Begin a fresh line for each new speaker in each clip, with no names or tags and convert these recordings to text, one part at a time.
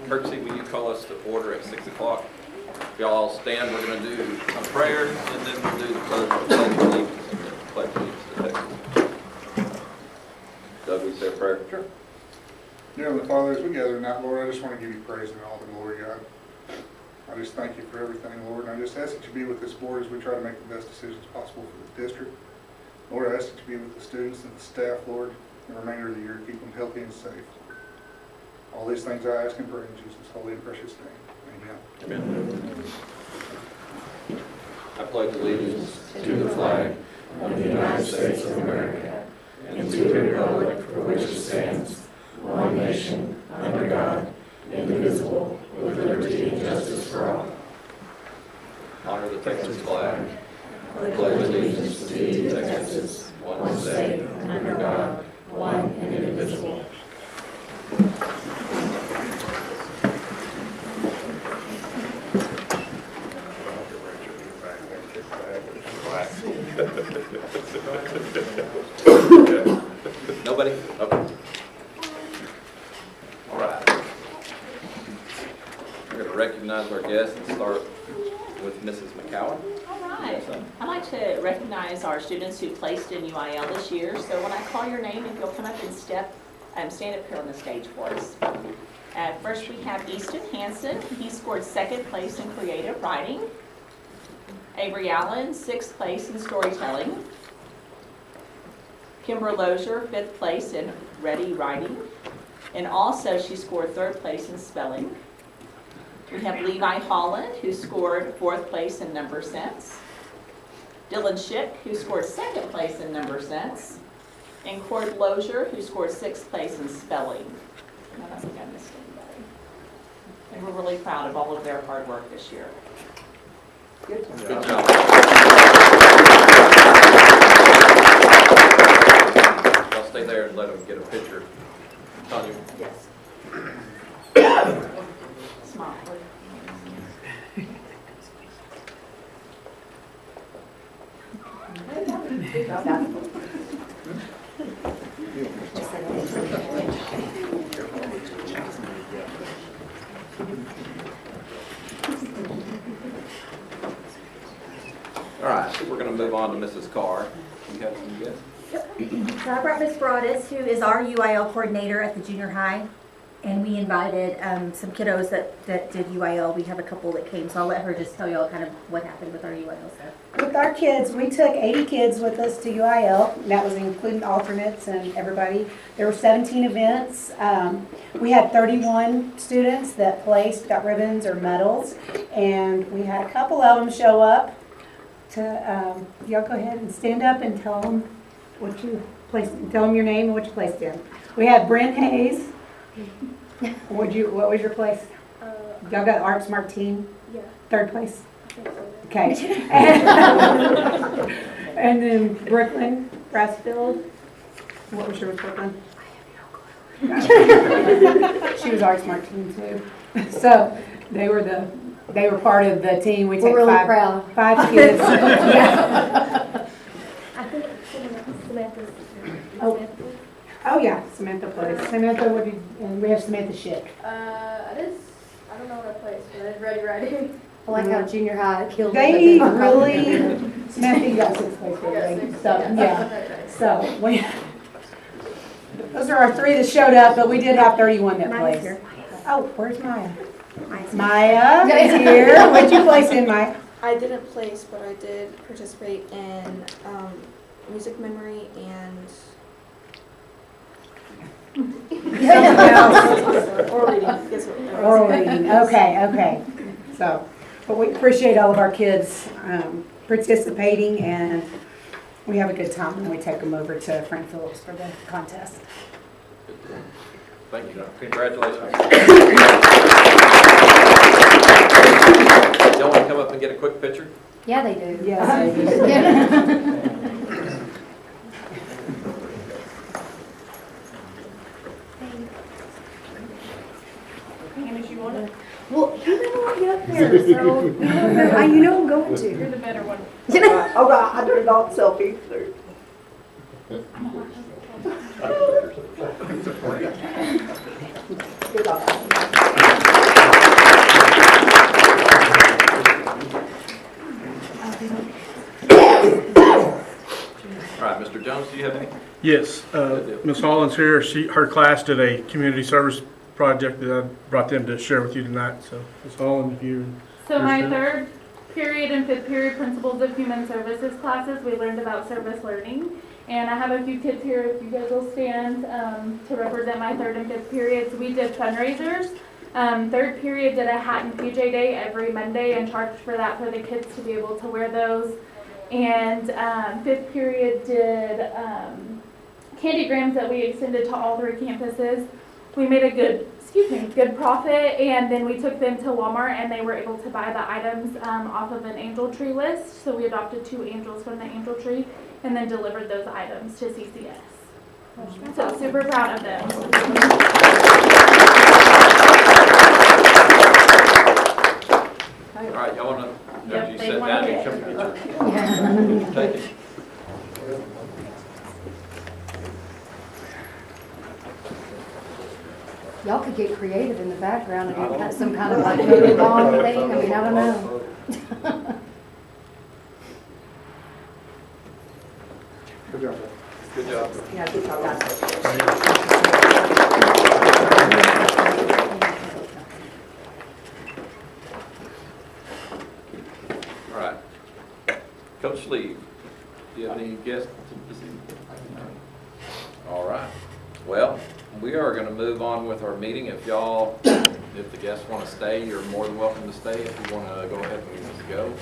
Kirksey, will you call us to order at 6 o'clock? If y'all all stand, we're going to do a prayer, and then we'll do the pledge of allegiance and the pledge of allegiance to Texas. Doug, will you say a prayer?
Sure. Dear Heavenly Father, as we gather tonight, Lord, I just want to give you praise and all the glory, God. I just thank you for everything, Lord, and I just ask that you be with this board as we try to make the best decisions possible for the district. Lord, I ask that you be with the students and the staff, Lord, the remainder of the year. Keep them healthy and safe. All these things I ask and pray in Jesus' holy and precious name. Amen.
Amen. I pledge allegiance
to the flag of the United States of America and to the republic for which it stands, one nation, under God, indivisible, with liberty and justice for all.
Honor the Texas flag.
Pledge allegiance to you, Texas, one state, under God, one and indivisible.
Nobody? Okay. All right. We're going to recognize our guests and start with Mrs. McCowan.
All right. I'd like to recognize our students who placed in UIL this year. So when I call your name, if you'll come up and stand up here on the stage for us. First, we have Easton Hansen. He scored 2nd place in creative writing. Avery Allen, 6th place in storytelling. Kimber Lozier, 5th place in ready writing. And also, she scored 3rd place in spelling. We have Levi Holland, who scored 4th place in number sense. Dylan Schick, who scored 2nd place in number sense. And Cord Lozier, who scored 6th place in spelling. I don't think I missed anybody. And we're really proud of all of their hard work this year.
Good job. I'll stay there and let them get a picture. Tanya.
Yes. Smile.
All right, so we're going to move on to Mrs. Carr. You have some guests?
So I brought Miss Broadus, who is our UIL coordinator at the junior high, and we invited some kiddos that did UIL. We have a couple that came, so I'll let her just tell y'all kind of what happened with our UIL stuff.
With our kids, we took 80 kids with us to UIL. And that was including alternates and everybody. There were 17 events. We had 31 students that placed, got ribbons or medals, and we had a couple of them show up to, y'all go ahead and stand up and tell them what you placed, tell them your name and what you placed in. We had Brent Hayes. What was your place? Y'all got Art Smart Team?
Yeah.
3rd place?
I think so.
Okay. And then Brooklyn, Brassfield. What was yours, Brooklyn? She was Art Smart Team too. So they were part of the team. We
We're
take
really proud.
5 kids.
Yeah.
I think Samantha's.
Oh yeah, Samantha plays. Samantha, and we have Samantha Schick.
I don't know what I placed, but I did ready writing.
I like how junior high killed
They
it.
really, Samantha, you got 6th place,
Yeah,
right?
six.
So, yeah.
Okay.
So, those are our 3 that showed up, but we did have 31 that
Maya's
placed.
here.
Oh, where's Maya?
Maya's
Maya is here. What'd you place in, Maya?
I didn't place, but I did participate in music memory and oral reading. Guess what?
Oral reading. Okay. So, but we appreciate all of our kids participating, and we have a good time when we take them over to Frank Phillips for the contest.
Thank you. Congratulations. Y'all want to come up and get a quick picture?
Yeah, they do.
Yes.
Well, you never want to get up there, so you know I'm going to.
You're the better one.
Oh, I did not selfie. Good luck.
you have any?
Yes, Ms. Holland's here. Her class did a community service project that I brought them to share with you tonight. So, Ms. Holland, if you.
So my third period and fifth period principles of human services classes, we learned about service learning. And I have a few kids here, if you guys will stand, to represent my third and fifth periods. We did fundraisers. Third period did a hat and PJ day every Monday and charged for that for the kids to be able to wear those. And fifth period did candygrams that we extended to all 3 campuses. We made a good profit, and then we took them to Walmart and they were able to buy the items off of an angel tree list. So we adopted 2 angels from the angel tree and then delivered those items to CCS. So super proud of them.
All right, y'all wanna,
Yep,
as you
they
sit
wanna
down, you
get-
come get your, take it.
Y'all could get creative in the background and have some kind of like voodoo bomb thing. I mean, I don't know.
Good job.
Good job.
Yeah, good job, guys.
All right. Coach Lee, do you have any guests this evening? All right. Well, we are going to move on with our meeting. If the guests want to stay, you're more than welcome to stay. If you want to go ahead and just go.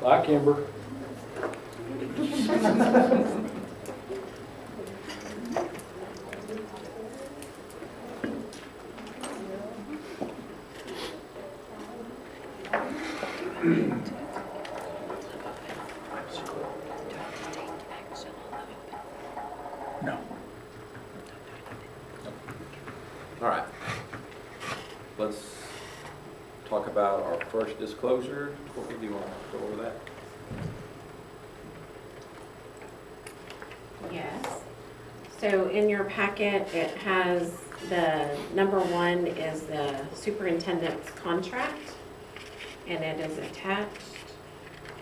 Bye, Kimber.
All right. Let's talk about our first disclosure. Courtney, do you want to go over that?
Yes. So in your packet, it has the number 1 is the superintendent's contract, and it is attached.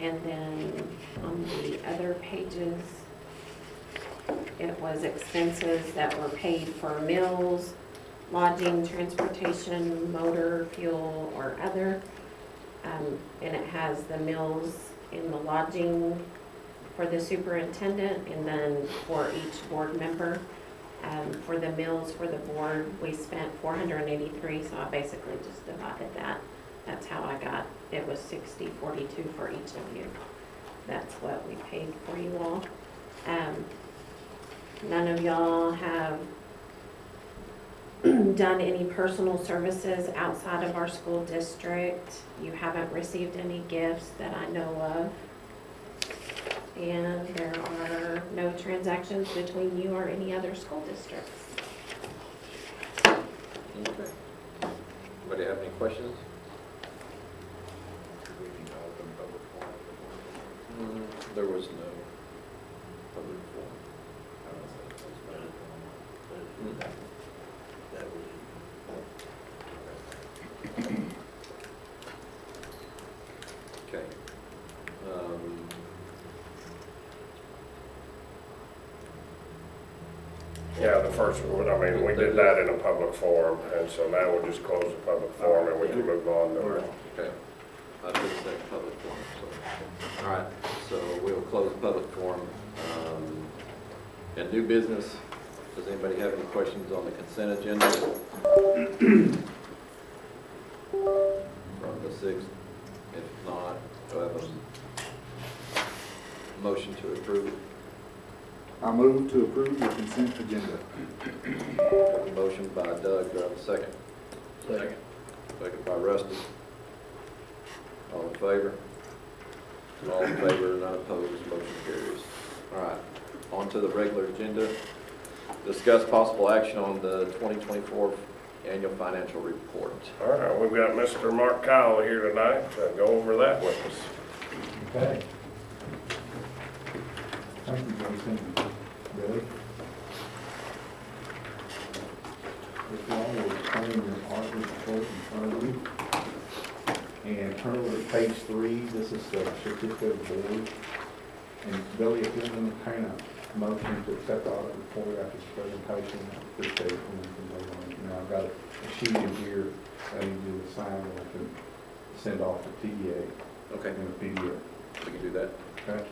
And then on the other pages, it was expenses that were paid for meals, lodging, transportation, motor, fuel, or other. And it has the meals and the lodging for the superintendent, and then for each board member. For the meals for the board, we spent $483, so I basically just divided that. That's how I got, it was $60.42 for each of you. That's what we paid for you all. None of y'all have done any personal services outside of our school district. You haven't received any gifts that I know of. And there are no transactions between you or any other school districts.
Okay. Anybody have any questions? There was no public forum. Okay.
Yeah, the first one, I mean, we did that in a public forum, and so now we'll just close the public forum and we can move on to.
Okay. I did say public forum, so. All right, so we'll close the public forum. And new business, does anybody have any questions on the consent agenda? From the 6th? If not, do I have a motion to approve?
I move to approve the consent agenda.
Got a motion by Doug, do I have a second? Second. Second by Rusty. All in favor? All in favor, none opposed, motion carries. All right, on to the regular agenda. Discuss possible action on the 2024 annual financial report.
All right, we've got Mr. Mark Kyle here tonight to go over that with us.
Okay. Thank you, Jason. Billy. If y'all will turn your art report in front of you and turn over to page 3, this is the certificate of board. And Billy, if you're going to kind of motion to accept the audit report after this presentation, I appreciate it when we can go on. Now, I've got a sheet in here that I need you to sign and I can send off to TDA
Okay,
in a PDF.
we can do that.
Okay?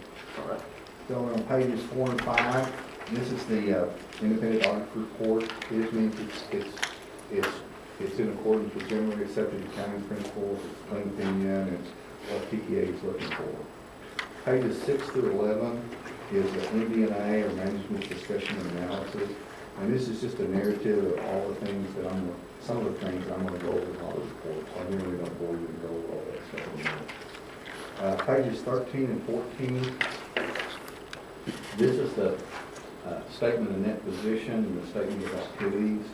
All right.
So on pages 4 and 5, this is the independent audit report. This means it's in accordance with generally accepted accounting principles, it's clean opinion, and it's what TPA is looking for. Pages 6 through 11 is the MD&A, or management discussion and analysis. And this is just a narrative of all the things that some of the things I'm going to go over in the audit report. So I really don't bore you to go over all that stuff anymore. Pages 13 and 14. This is the statement of net position and the statement of activities.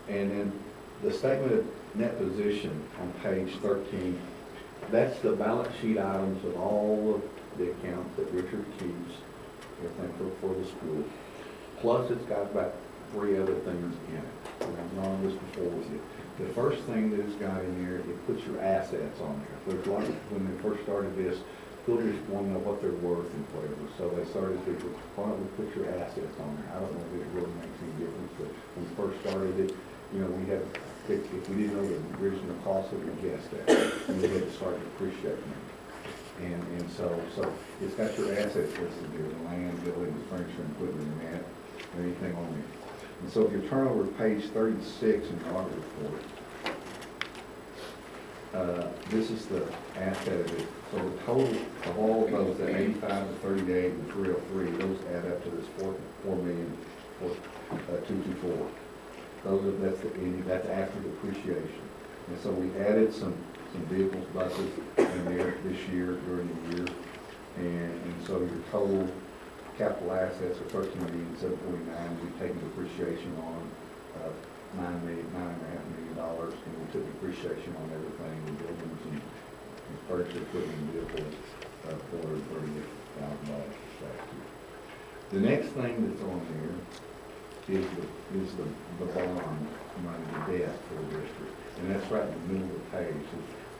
And then the statement of net position on page 13, that's the balance sheet items of all of the accounts that Richard keeps, everything for the school. Plus, it's got about 3 other things in it. And I've gone this before with you. The first thing that it's got in there, it puts your assets on there. There's a lot of, when they first started this, school districts want to know what they're worth and whatever. So they started to, why don't we put your assets on there? I don't know if it really makes any difference, but when we first started it, you know, we had, if we didn't know the original cost, we would guess that. And we had to start depreciating it. And so it's got your assets listed there, the land, buildings, furniture, equipment, and that, and anything on it. And so if you turn over to page 36 in the audit report, this is the asset of it. So the total of all of those, the 85, the 38, and 303, those add up to this $4,224,224. That's after depreciation. And so we added some vehicles, buses in there this year, during the year. And so your total capital assets are $13,749,000. We've taken depreciation on $9.5 million, and we took depreciation on everything, the buildings and furniture, equipment, and vehicles, $438,000 last year. The next thing that's on there is the bond money, the debt for the district, and that's right in the middle of the page.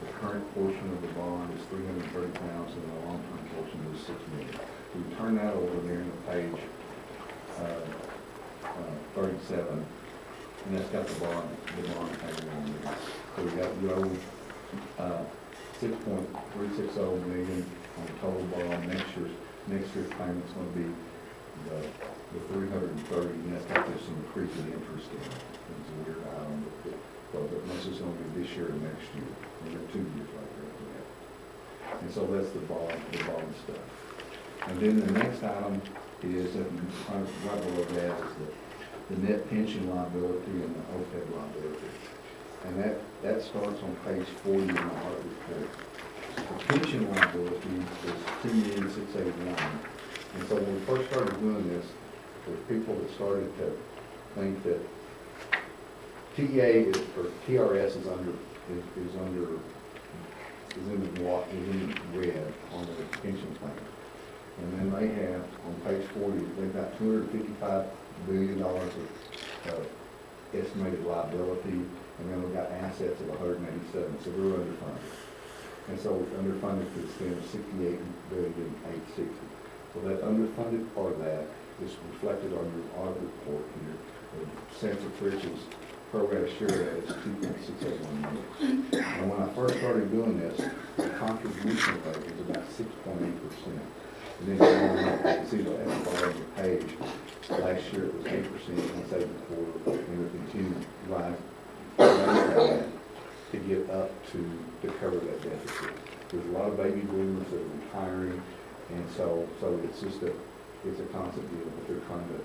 The current portion of the bond is $330,000, and the long-term portion is $6 million. We turn that over there in the page 37, and that's got the bond payment on there. So we owe $6.360 million on the total bond. Next year's payment's going to be the $330, and that's got some increasing interest in it. It's a weird item, but this is going to be this year and next year. And they're 2 years like that. And so that's the bond stuff. And then the next item is, right below that, is the net pension liability and the OPEB liability. And that starts on page 40 in the audit report. The pension liability is $2,681,000. And so when we first started doing this, there's people that started to think that TRS is in red on the pension plan. And then they have, on page 40, they've got $255 billion of estimated liability, and then we've got assets of 187, so we're underfunded. And so underfunded to the extent of $68,860,000. So that underfunded part of that is reflected on your audit report here. The Sanford Rich's pro rata share of that is $2.681 million. And when I first started doing this, the contribution rate was about 6.8%. And then you see that at the bottom of the page, last year it was 8%, and second quarter, and it continued to rise to get up to cover that deficit. There's a lot of baby boomers that are retiring, and so it's just it's a constant deal, but they're trying to,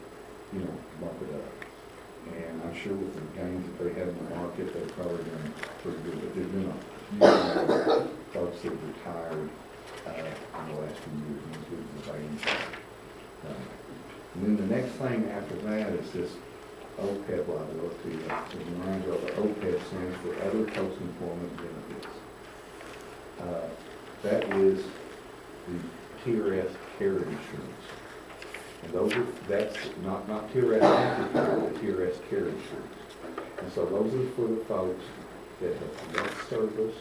bump it up. And I'm sure with the gains that they have in the market, they're probably doing pretty good. But there's been a few folks that have retired in the last few years, including the vein. And then the next thing after that is this OPEB liability. To remind you, the OPEB stands for Other Post-Employment Benefits. That is the TRS care insurance. And that's not TRS active care, but TRS care insurance. And so those are for the folks that have left service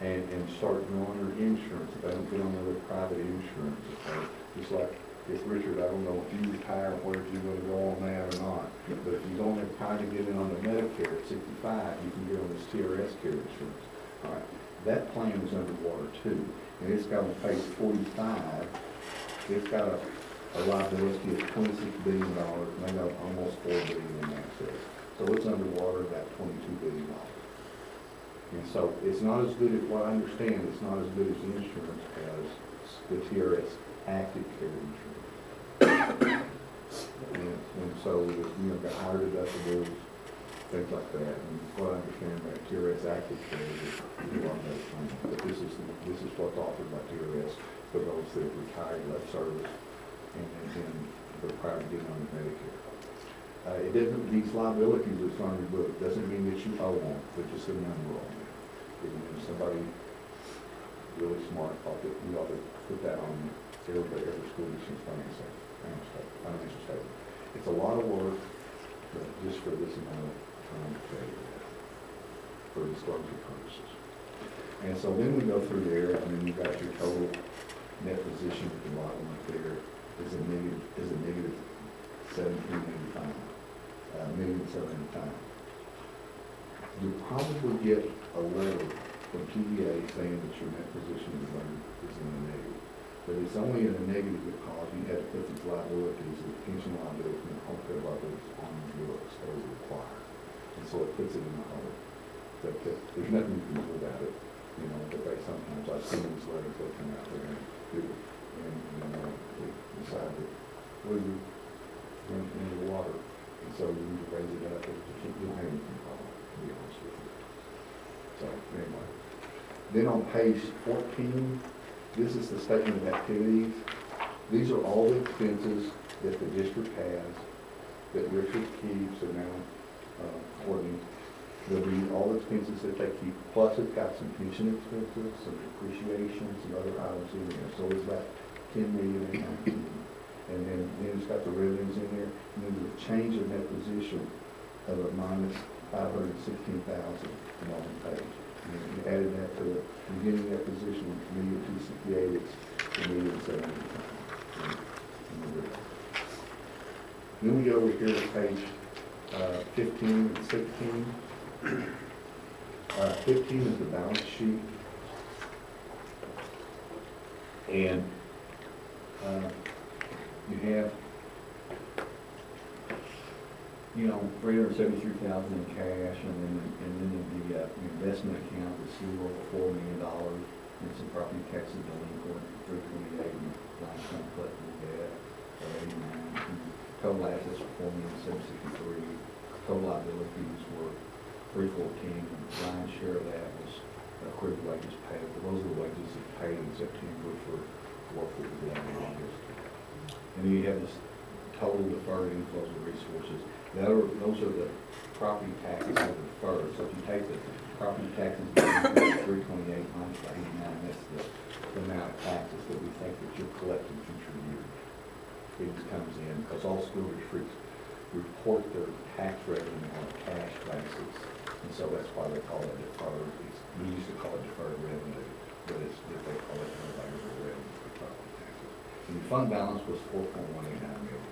and start drawing their insurance. They don't get on their private insurance. Okay? Just like if Richard, I don't know if you retire, whether you're going to go on that or not. But if you don't have time to get in on the Medicare at 65, you can get on this TRS care insurance. All right. That plan is underwater too. And it's got on page 45, it's got a liability of $26 billion, and they got almost $4 billion in assets. So it's underwater about $22 billion. And so it's not as good as, what I understand, it's not as good as insurance as the TRS active care insurance. and so it was, got higher deductibles, things like that. And what I understand about TRS active care is a lot of those things. But this is what's offered by TRS for those that have retired, left service, and then they're prior to getting on the Medicare. It doesn't, these liabilities that's on your book doesn't mean that you owe them, but just a number on them. If somebody really smart thought that we ought to put that on every school district's financial statement. It's a lot of work, but just for this amount of time to pay for disclosure purposes. And so then we go through there, and then you've got your total net position at the bottom up there is a negative 1785, $1,785,000. You'll probably get a letter from TDA saying that your net position is in the negative. But it's only in the negative because you had to put these liabilities, the pension liabilities and the home care liabilities on the books as required. And so it puts it in the hole. But there's nothing you can do about it. But they sometimes, I've seen these letters that come out there and do it. And, they decide that, well, you're going into the water. And so you need to raise it up, but you don't have anything called it, to be honest with you. So, anyway. Then on page 14, this is the statement of activities. These are all the expenses that the district has, that Richard keeps, and now Courtney. There'll be all the expenses that they keep, plus it's got some pension expenses, some depreciation, some other items in there. So it's about $10 million in there. And then it's got the revenues in there. And then the change of net position of a minus $516,000 on the page. And then you added that to the beginning net position, $1,268,000, it's $1,070,000. Then we go over here to page 15 and 16. 15 is the balance sheet. And you have, $373,000 in cash, and then the investment account is over $4 million, and some property taxes delinquent, $328,000, and limestone collectible debt, $89,000. Total assets were $4,763,000. Total liabilities were $314,000, and Ryan's share of that was accrued wages paid. Those are the wages that paid in September for work that was done in August. And then you have this total deferred inflows of resources. Those are the property taxes that are deferred. So if you take the property taxes, $328 minus $89, that's the amount of taxes that we think that you'll collect in future years. It comes in because all school districts report their tax revenue on a cash basis, and so that's why they call it deferred. We used to call it deferred revenue, but they call it available revenue for property taxes. And the fund balance was $4.189 million.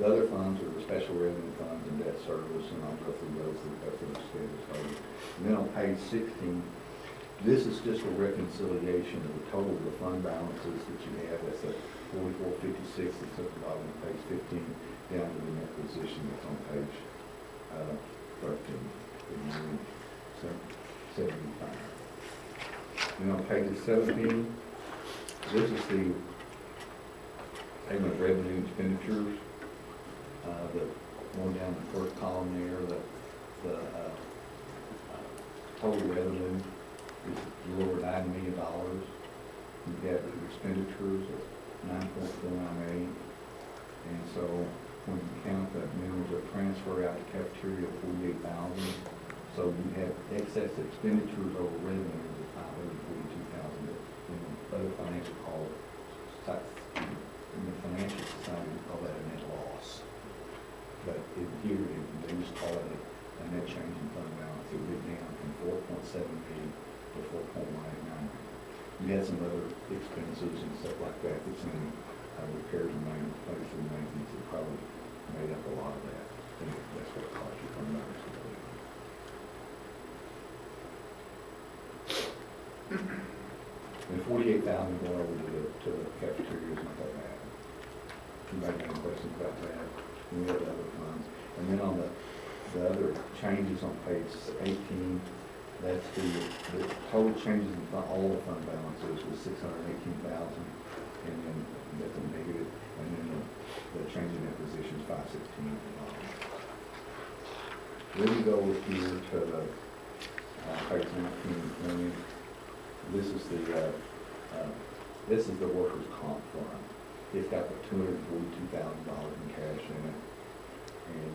The other funds are the special revenue funds and debt service, and I'll go through those after the schedule started. And then on page 16, this is just a reconciliation of the total of the fund balances that you have. That's a 4456 that's at the bottom of page 15, down to the net position that's on page 13, 75. And on page 17, this is the payment of revenue and expenditures. The one down the first column there, the total revenue is a little over $9 million. You have the expenditures of 9.498. And so when you count the minimums of transfer out to cafeteria of 48,000, so you have excess expenditures over revenues of 542,000. In other financial in the financial society, we call that a net loss. But in here, they just call it a net change in fund balance. It went down from 4.7 million to 4.189. You had some other expenses and stuff like that that's in repairs and maintenance, place and maintenance, that probably made up a lot of that. And that's what caused your fund balance to go down. And 48,000 going over to the cafeteria is not that bad. Anybody got any questions about that? And we have the other funds. And then on the other changes on page 18, that's the total changes in all the fund balances was 618,000, and then that's a negative, and then the change in that position is 516. Then we go here to the page 19 and 20. This is the workers' comp fund. It's got the $242,000 in cash in it. And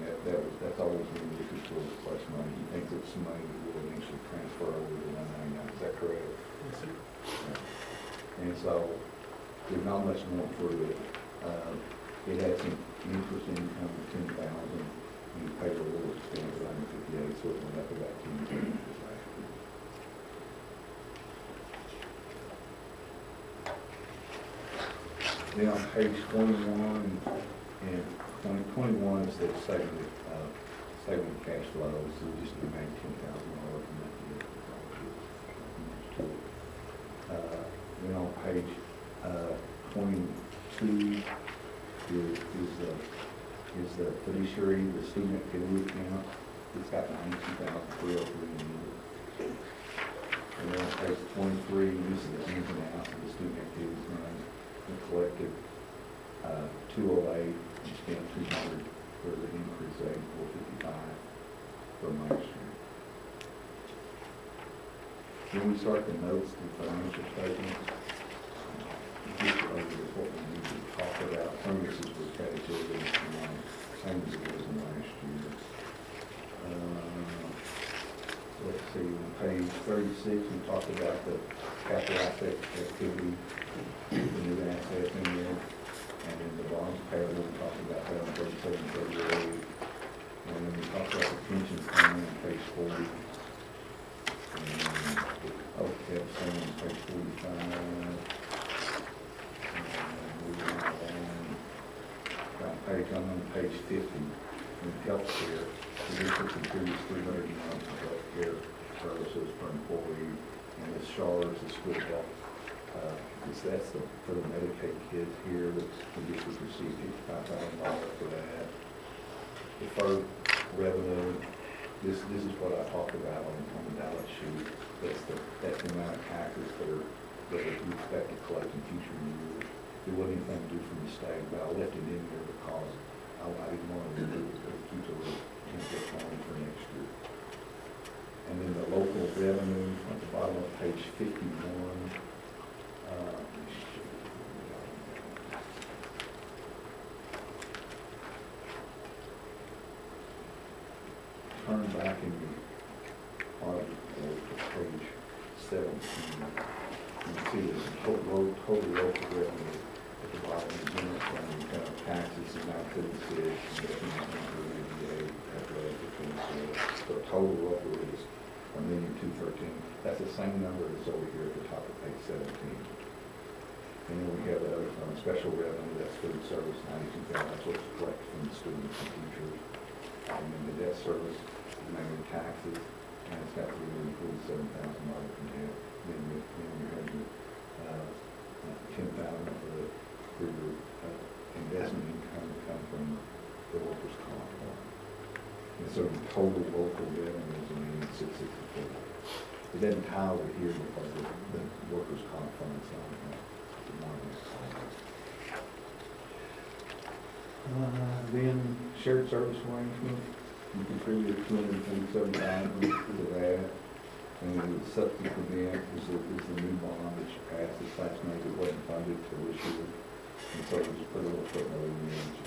that's always been used for such money. He thinks it's some money that will eventually transfer over to 199. Is that correct?
Yes, sir.
Yeah. And so there's not much more through it. It had some interest income of 10,000. You pay a little expense of 158, so it went up about 10 last year. Then on page 21 and 21 is the statement of cash flows. So we just need $19,000 from that. Then on page 22 is the fiduciary, the student activity account. It's got $92,303 in it. And then on page 23, this is the ins and outs of the student activity money. We collected 208 and spent 200 for the increase of 455 from last year. Then we start the notes to financial statements. This is what we need to talk about. Some of this is repetitive and same as it was in last year. Let's see, on page 36, we talked about the capital asset activity, the new assets in there, and then the bonds payable, we talked about that on 37 and 38. And then we talked about the pension plan on page 40. And the OPEB plan on page 45. I'm on page 50, in healthcare, the district contributes $300 million to healthcare services per employee, and the SHARS, the school health, that's for the Medicaid kids here, the district received $55,000 for that. Deferred revenue, this is what I talked about on the ballot sheet. That's the amount of taxes that we expect to collect in future years. There wasn't anything to do from the state, but I left it in there because I didn't want to do it, but it keeps a little template on for next year. And then the local revenue at the bottom of page 51. Turn back in the article to page 17. You can see the total local revenue at the bottom of the general fund, kind of taxes and activities, so total local is $1,213,000. That's the same number that's over here at the top of page 17. And then we have the other special revenue, that's food service, $92,000. That's what's collected from the students and teachers. And then the debt service, mainly taxes, and it's got $347,000 from debt. Then you have your $10,000 for your investment income to come from the workers' comp fund. And so the total local revenue is $1,664,000. It doesn't tie over here because the workers' comp fund is not then shared service arrangement, you contributed $247,000 to that. And then the subsequent event is the new bond that you passed this last night that wasn't funded till this year. And so we just put a little footnote in there that you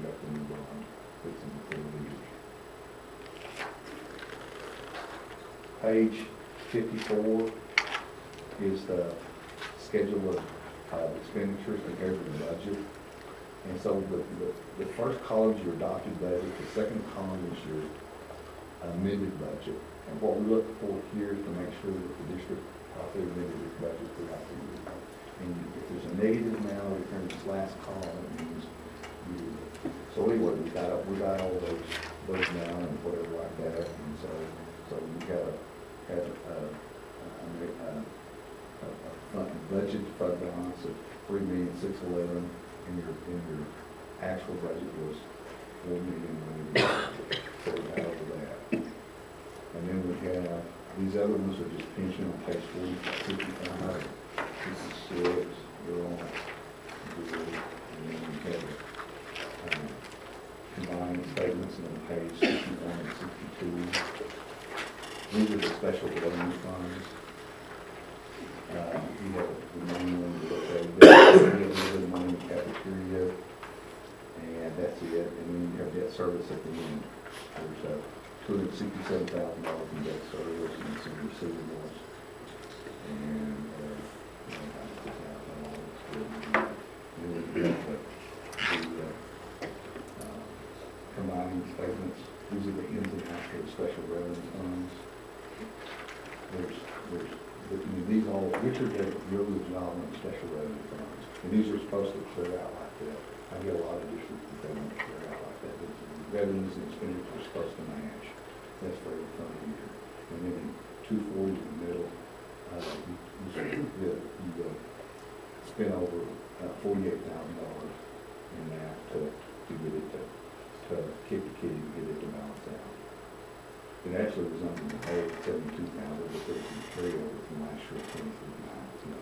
got the new bond that's in the years. Page 54 is the schedule of expenditures compared to the budget. And so the first column is your adopted budget, the second column is your amended budget. And what we look for here is to make sure that the district properly amended its budget throughout the year. And if there's a negative amount in this last column, it means you. So anyway, we got all those down and whatever like that. And so we got to have a budget fund balance of $3,611,000, and your actual budget was $4,000,000. So we got over that. And then we have, these other ones are just pension on page 55. This is 6, they're all good. And then we have combined statements on page 61 and 62. These are the special revenue funds. We have the money when we look at it. We have a little bit of money in the cafeteria, and that's it. And then you have debt service at the end. There's $267,000 in debt service and some receivables. And then we have the combining statements. These are the ins and outs of the special revenue funds. These all, Richard did a real good job on the special revenue funds. And these are supposed to clear out like that. I get a lot of districts that they don't clear out like that. The revenues and expenditures are supposed to match. That's for every fund year. And then 240 in the middle, you spend over $48,000 in that to get it to kick the kitty to get it to balance out. It actually was under the whole 72,000, but there's some carryover from last year, 23,000.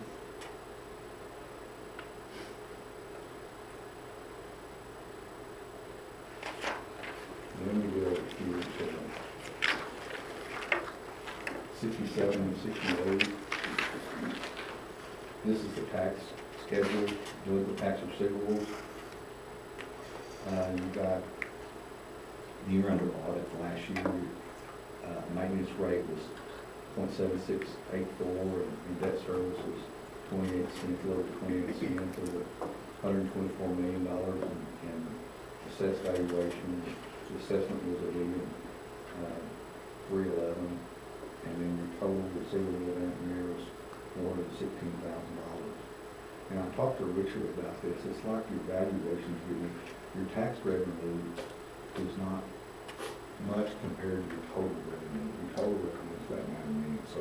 Then we go over here to 67 and 68. This is the tax schedule, the tax receivables. You got the year under audit last year. Maintenance rate was 0.7684, and debt service was 28 cents, lower 28 cents for the $124 million in assessed valuation. The assessment was $1,311,000, and then your total receivable down here was $416,000. And I talked to Richard about this. It's like your valuations, your tax revenue is not much compared to your total revenue. Your total revenue is about $9 million, so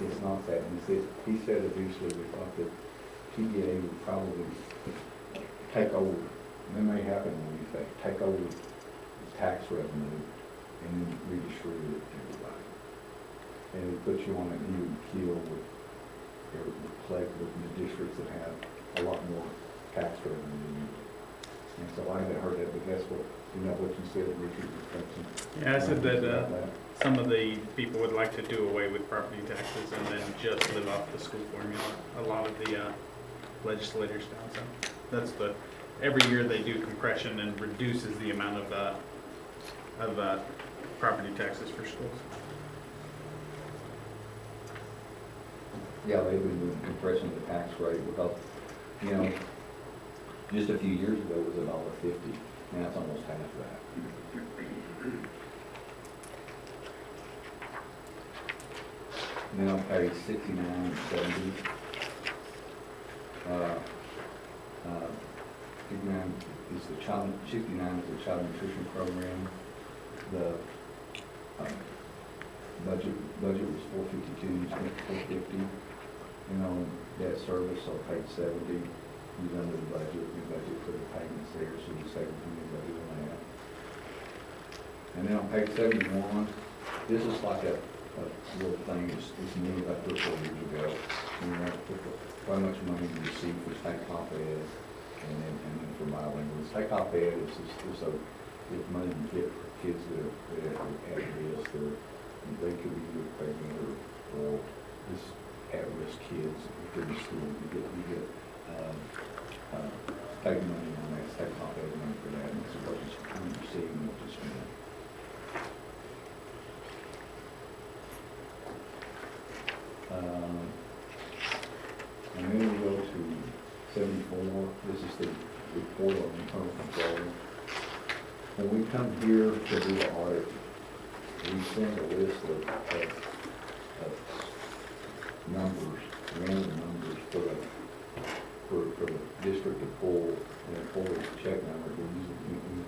it's not that. And he said eventually we thought that TDA would probably take over. And that may happen when you think, take over the tax revenue and then redistribute it to everybody. And it puts you on an even keel with the districts that have a lot more tax revenue. And so I haven't heard that, but that's what, what you said, Richard.
Yeah, I said that some of the people would like to do away with property taxes and then just live off the school formula. A lot of the legislators down south. That's every year they do compression and reduces the amount of property taxes for schools.
Yeah, they've been doing compression of the tax rate because, just a few years ago it was $1.50. Now it's almost half that. Then on page 69 and 70, 69 is the child nutrition program. The budget was $452, you spent $450. And on debt service on page 70, you've under the budget, you budget for the payments there, so you save from your budget on that. And then on page 71, this is like a little thing, it's new about 3 or 4 years ago. How much money you receive for state comp ed and then for bilingual. State comp ed is it's money you get for kids that are at risk, or they could be pregnant or take money on that, take off that money for that, and this is what you receive and what you spend. And then we go to 74, this is the report on internal control. When we come here to do the audit, we send a list of numbers, random numbers for the district to pull, and they pull this check number, we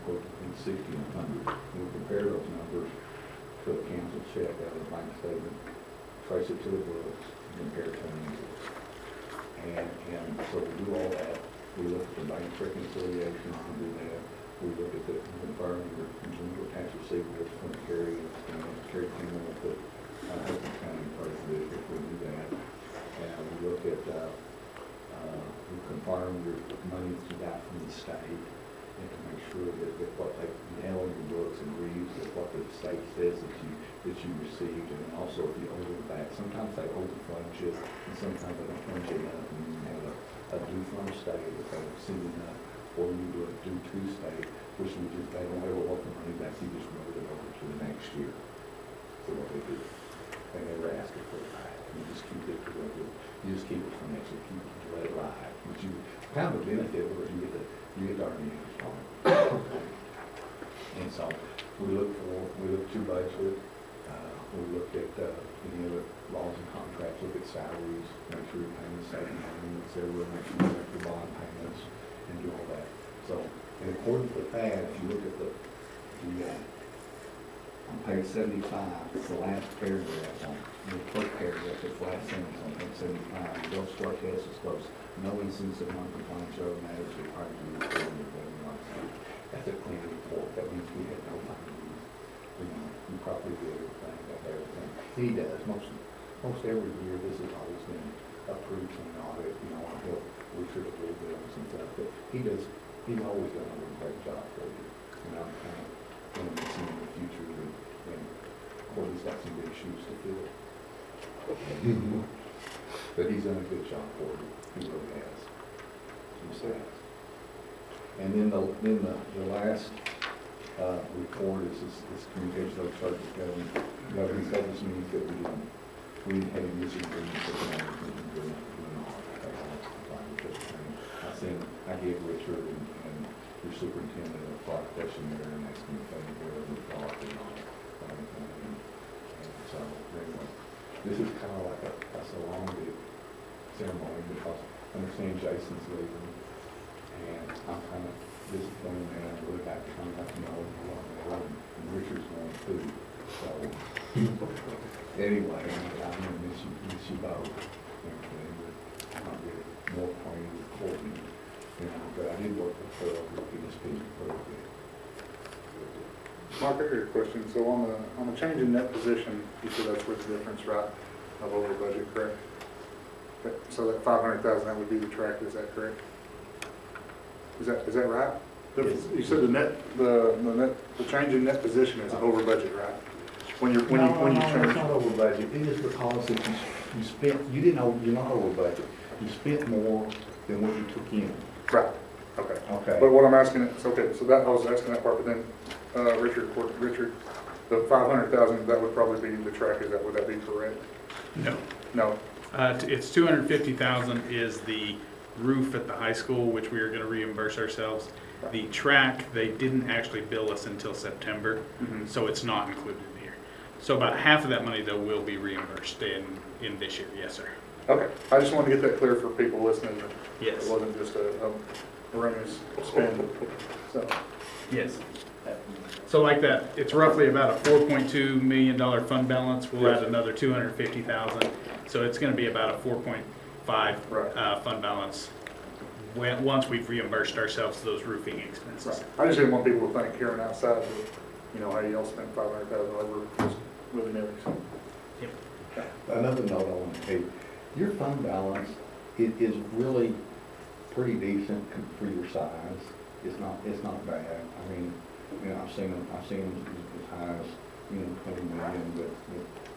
put between 60 and 100. We compare those numbers to a canceled check out of the bank statement, trace it to the books, and compare it to an invoice. And so we do all that. We look at the bank reconciliations, we do that. We look at the confirm your tax receivables from Kerry, Kerry Campbell with the Hudson County First District, we do that. And we look at, we confirm your money that you got from the state, and to make sure that what they nail in your books agrees with what the state says that you received, and also if you owe it back. Sometimes they overfund you, and sometimes they don't fund you enough, and you have a due from the state if they don't see enough, or you do a due to state, which we just, they don't ever want the money back, you just move it over to the next year. So what they do, they never ask it for it back. You just keep it for you just keep it for next year, you let it ride. But you kind of a benefit where you get to earn the interest on it. And so we look to budget, we look at any other laws and contracts, look at salaries, make sure you're paying the state payments, everywhere, make sure you make your bond payments, and do all that. So in accordance with that, if you look at the on page 75, it's the last paragraph on the first paragraph, the last sentence on page 75. The Gulf Star test disclosed no instance of non-compliance or matters required to be reported in the revenue office. That's a clean report. That means we had no findings. You properly did everything, got everything. He does. Most every year, this has always been approved from an audit. I help Richard a little bit on some stuff, but he's always done a great job for you. And I'm kind of going to see in the future when Corey's got some big shoes to fill. But he's done a good job for you. He really has. He has. And then the last report is this communication of charges governing service means that we didn't have any issue agreements with the doing I gave Richard and your superintendent a thought questionnaire and asked him if they were ever thought and all. And so anyway, this is kind of like a salon ceremony because I understand Jason's leaving, and I'm kind of disappointed, and I really got to kind of know and Richard's going too. So anyway, I'm going to miss you both. I'm not really more acquainted with Courtney, but I did work with her over at PSP for a little bit.
Mark, I got a question. So on the change in net position, you said that's where the difference, right, of over budget, correct? So that 500,000, that would be the track, is that correct? Is that right?
Yes.
You said the change in net position is over budget, right? When you change.
It's not over budget. It is because if you spent, you're not over budget. You spent more than what you took in.
Right. Okay.
Okay.
But what I'm asking is, okay, so that I was asking that part, but then Richard, the 500,000, that would probably be the track. Would that be correct?
No.
No.
It's 250,000 is the roof at the high school, which we are going to reimburse ourselves. The track, they didn't actually bill us until September, so it's not included in here. So about half of that money, though, will be reimbursed in this year. Yes, sir.
Okay. I just wanted to get that clear for people listening. That
Yes.
It wasn't just a erroneous spend. So.
Yes. So like that, it's roughly about a $4.2 million fund balance. We'll add another 250,000. So it's going to be about a 4.5 fund balance once we've reimbursed ourselves those roofing expenses.
Right. I just didn't want people to think hearing outside that, hey, y'all spent 500,000 over just really never.
Yep.
Another note I want to take, your fund balance is really pretty decent for your size. It's not bad. I mean, I've seen them as high as 20 million,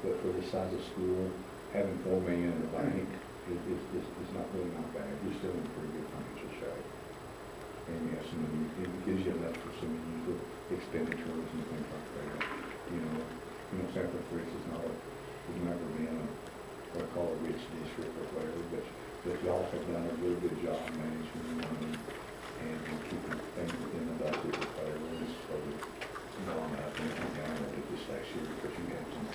but for the size of school, having $4 million in the bank is not really not bad. You're still in pretty good financial shape. And yes, and it gives you enough for some usual expenditures and things like that. Central Creek is not, has never been what I call a rich district or whatever, but y'all have done a really good job managing the money and keeping things within the budget or whatever. And so, I'm not thinking down at it this last year because you had some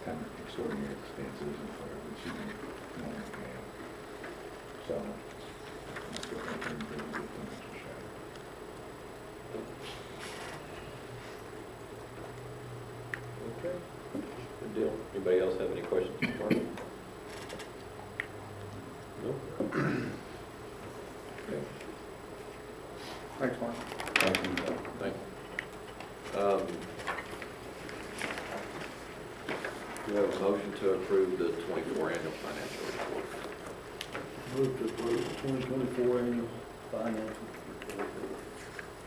kind of extraordinary expenses and whatever that you didn't normally have. So, I still think you're in really good financial shape.
Okay. Good deal. Anybody else have any questions for me? No? Okay.
Thanks, Mark.
Thank you.
Thank you. Do you have a motion to approve the 24 annual financial report?
Move to approve the 2024 annual financial report.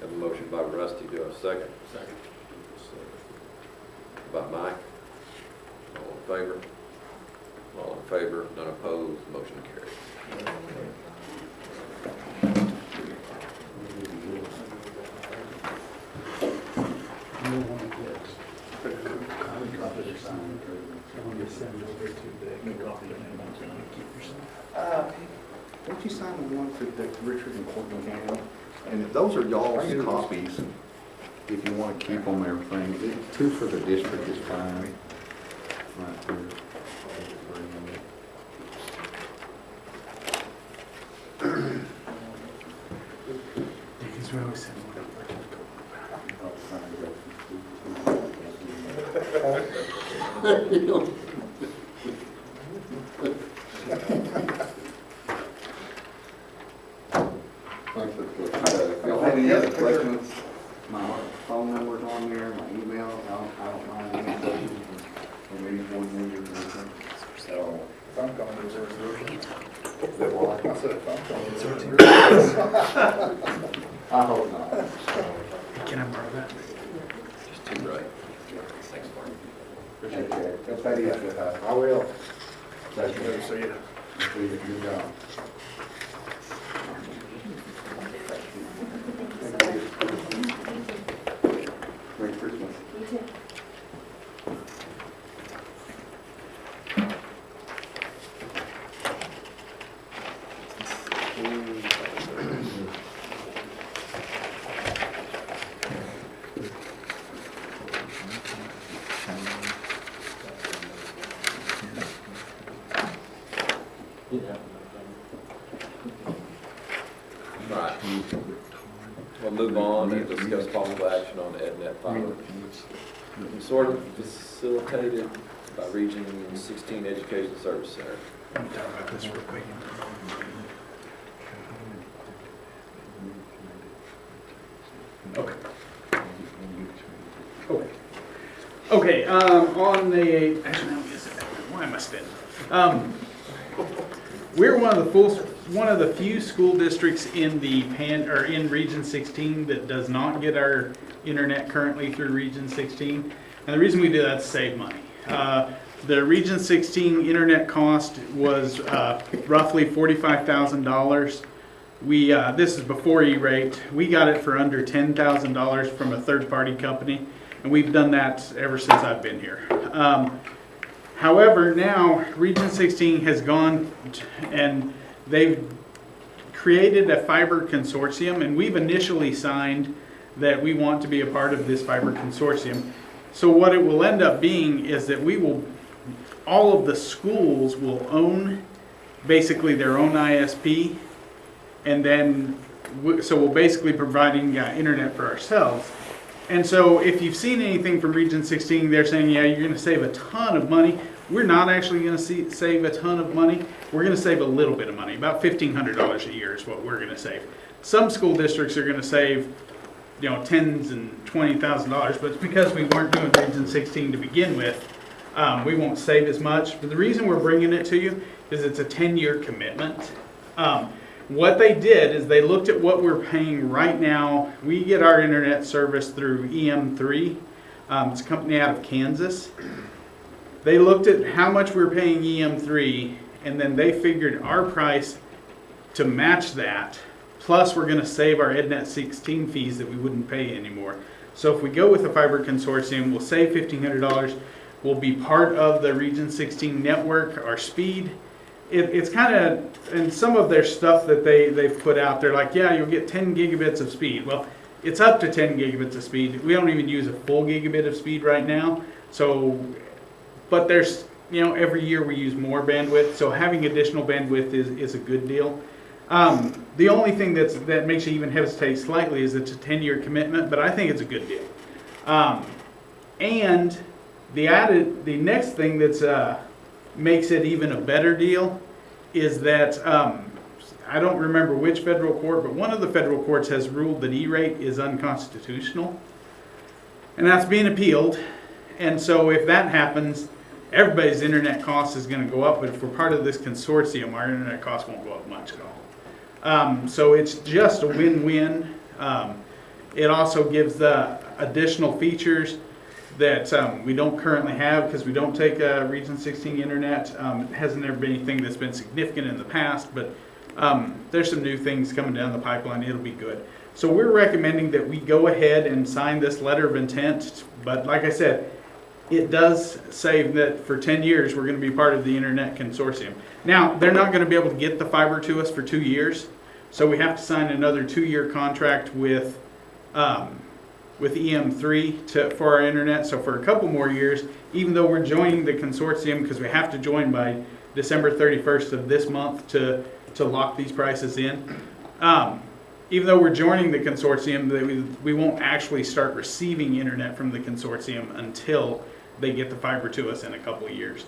Have a motion by Rusty. Do I have a second?
Second.
By Mike. All in favor? All in favor, none opposed, motion carries.
Won't you sign the one that Richard and Courtney have? And those are y'all's copies, if you want to keep them, everything. 2 for the district is fine. Right here. If y'all have any other questions, my phone number's on there, my email, I don't mind any questions from any board member or anything. So, if I'm calling this a resolution. I said, if I'm calling this a resolution. I hope not.
Can I borrow that?
Just two, right? Thanks, Mark.
Appreciate it. If that is, I will. Thank you. Good to see you. Good job. Merry Christmas.
You too.
All right. We'll move on and discuss possible action on the EdNet fiber. Sort of facilitated by Region 16 Education Service Center.
Let me talk about this real quick. Okay. Okay, on the, actually, no, why am I spinning? We're one of the few school districts in in Region 16 that does not get our internet currently through Region 16. And the reason we do that is to save money. The Region 16 internet cost was roughly $45,000. This is before E-rate. We got it for under $10,000 from a third-party company, and we've done that ever since I've been here. However, now Region 16 has gone and they've created a fiber consortium, and we've initially signed that we want to be a part of this fiber consortium. So what it will end up being is that all of the schools will own basically their own ISP, and then so we'll basically be providing internet for ourselves. And so if you've seen anything from Region 16, they're saying, yeah, you're going to save a ton of money. We're not actually going to save a ton of money. We're going to save a little bit of money. About $1,500 a year is what we're going to save. Some school districts are going to save, tens and $20,000, but it's because we weren't doing Region 16 to begin with. We won't save as much. But the reason we're bringing it to you is it's a 10-year commitment. What they did is they looked at what we're paying right now. We get our internet service through EM3. It's a company out of Kansas. They looked at how much we're paying EM3, and then they figured our price to match that. plus we're gonna save our EdNet 16 fees that we wouldn't pay anymore. So if we go with the fiber consortium, we'll save $1,500. We'll be part of the Region 16 network, our speed. It's kind of, and some of their stuff that they've put out there, like, yeah, you'll get 10 gigabits of speed. Well, it's up to 10 gigabits of speed. We don't even use a full gigabit of speed right now. So, but there's, every year we use more bandwidth. So having additional bandwidth is a good deal. The only thing that makes you even hesitate slightly is it's a 10-year commitment, but I think it's a good deal. And the next thing that's makes it even a better deal is that I don't remember which federal court, but one of the federal courts has ruled that E-rate is unconstitutional, and that's being appealed. And so if that happens, everybody's internet cost is going to go up, but if we're part of this consortium, our internet cost won't go up much at all. So it's just a win-win. It also gives the additional features that we don't currently have because we don't take Region 16 internet. It hasn't ever been anything that's been significant in the past, but there's some new things coming down the pipeline. It'll be good. So we're recommending that we go ahead and sign this letter of intent, but like I said, it does say that for 10 years we're going to be part of the Internet Consortium. Now, they're not going to be able to get the fiber to us for 2 years, so we have to sign another 2-year contract with EM3 for our internet. So for a couple more years, even though we're joining the consortium, because we have to join by December 31st of this month to lock these prices in, even though we're joining the consortium, we won't actually start receiving internet from the consortium until they get the fiber to us in a couple of years,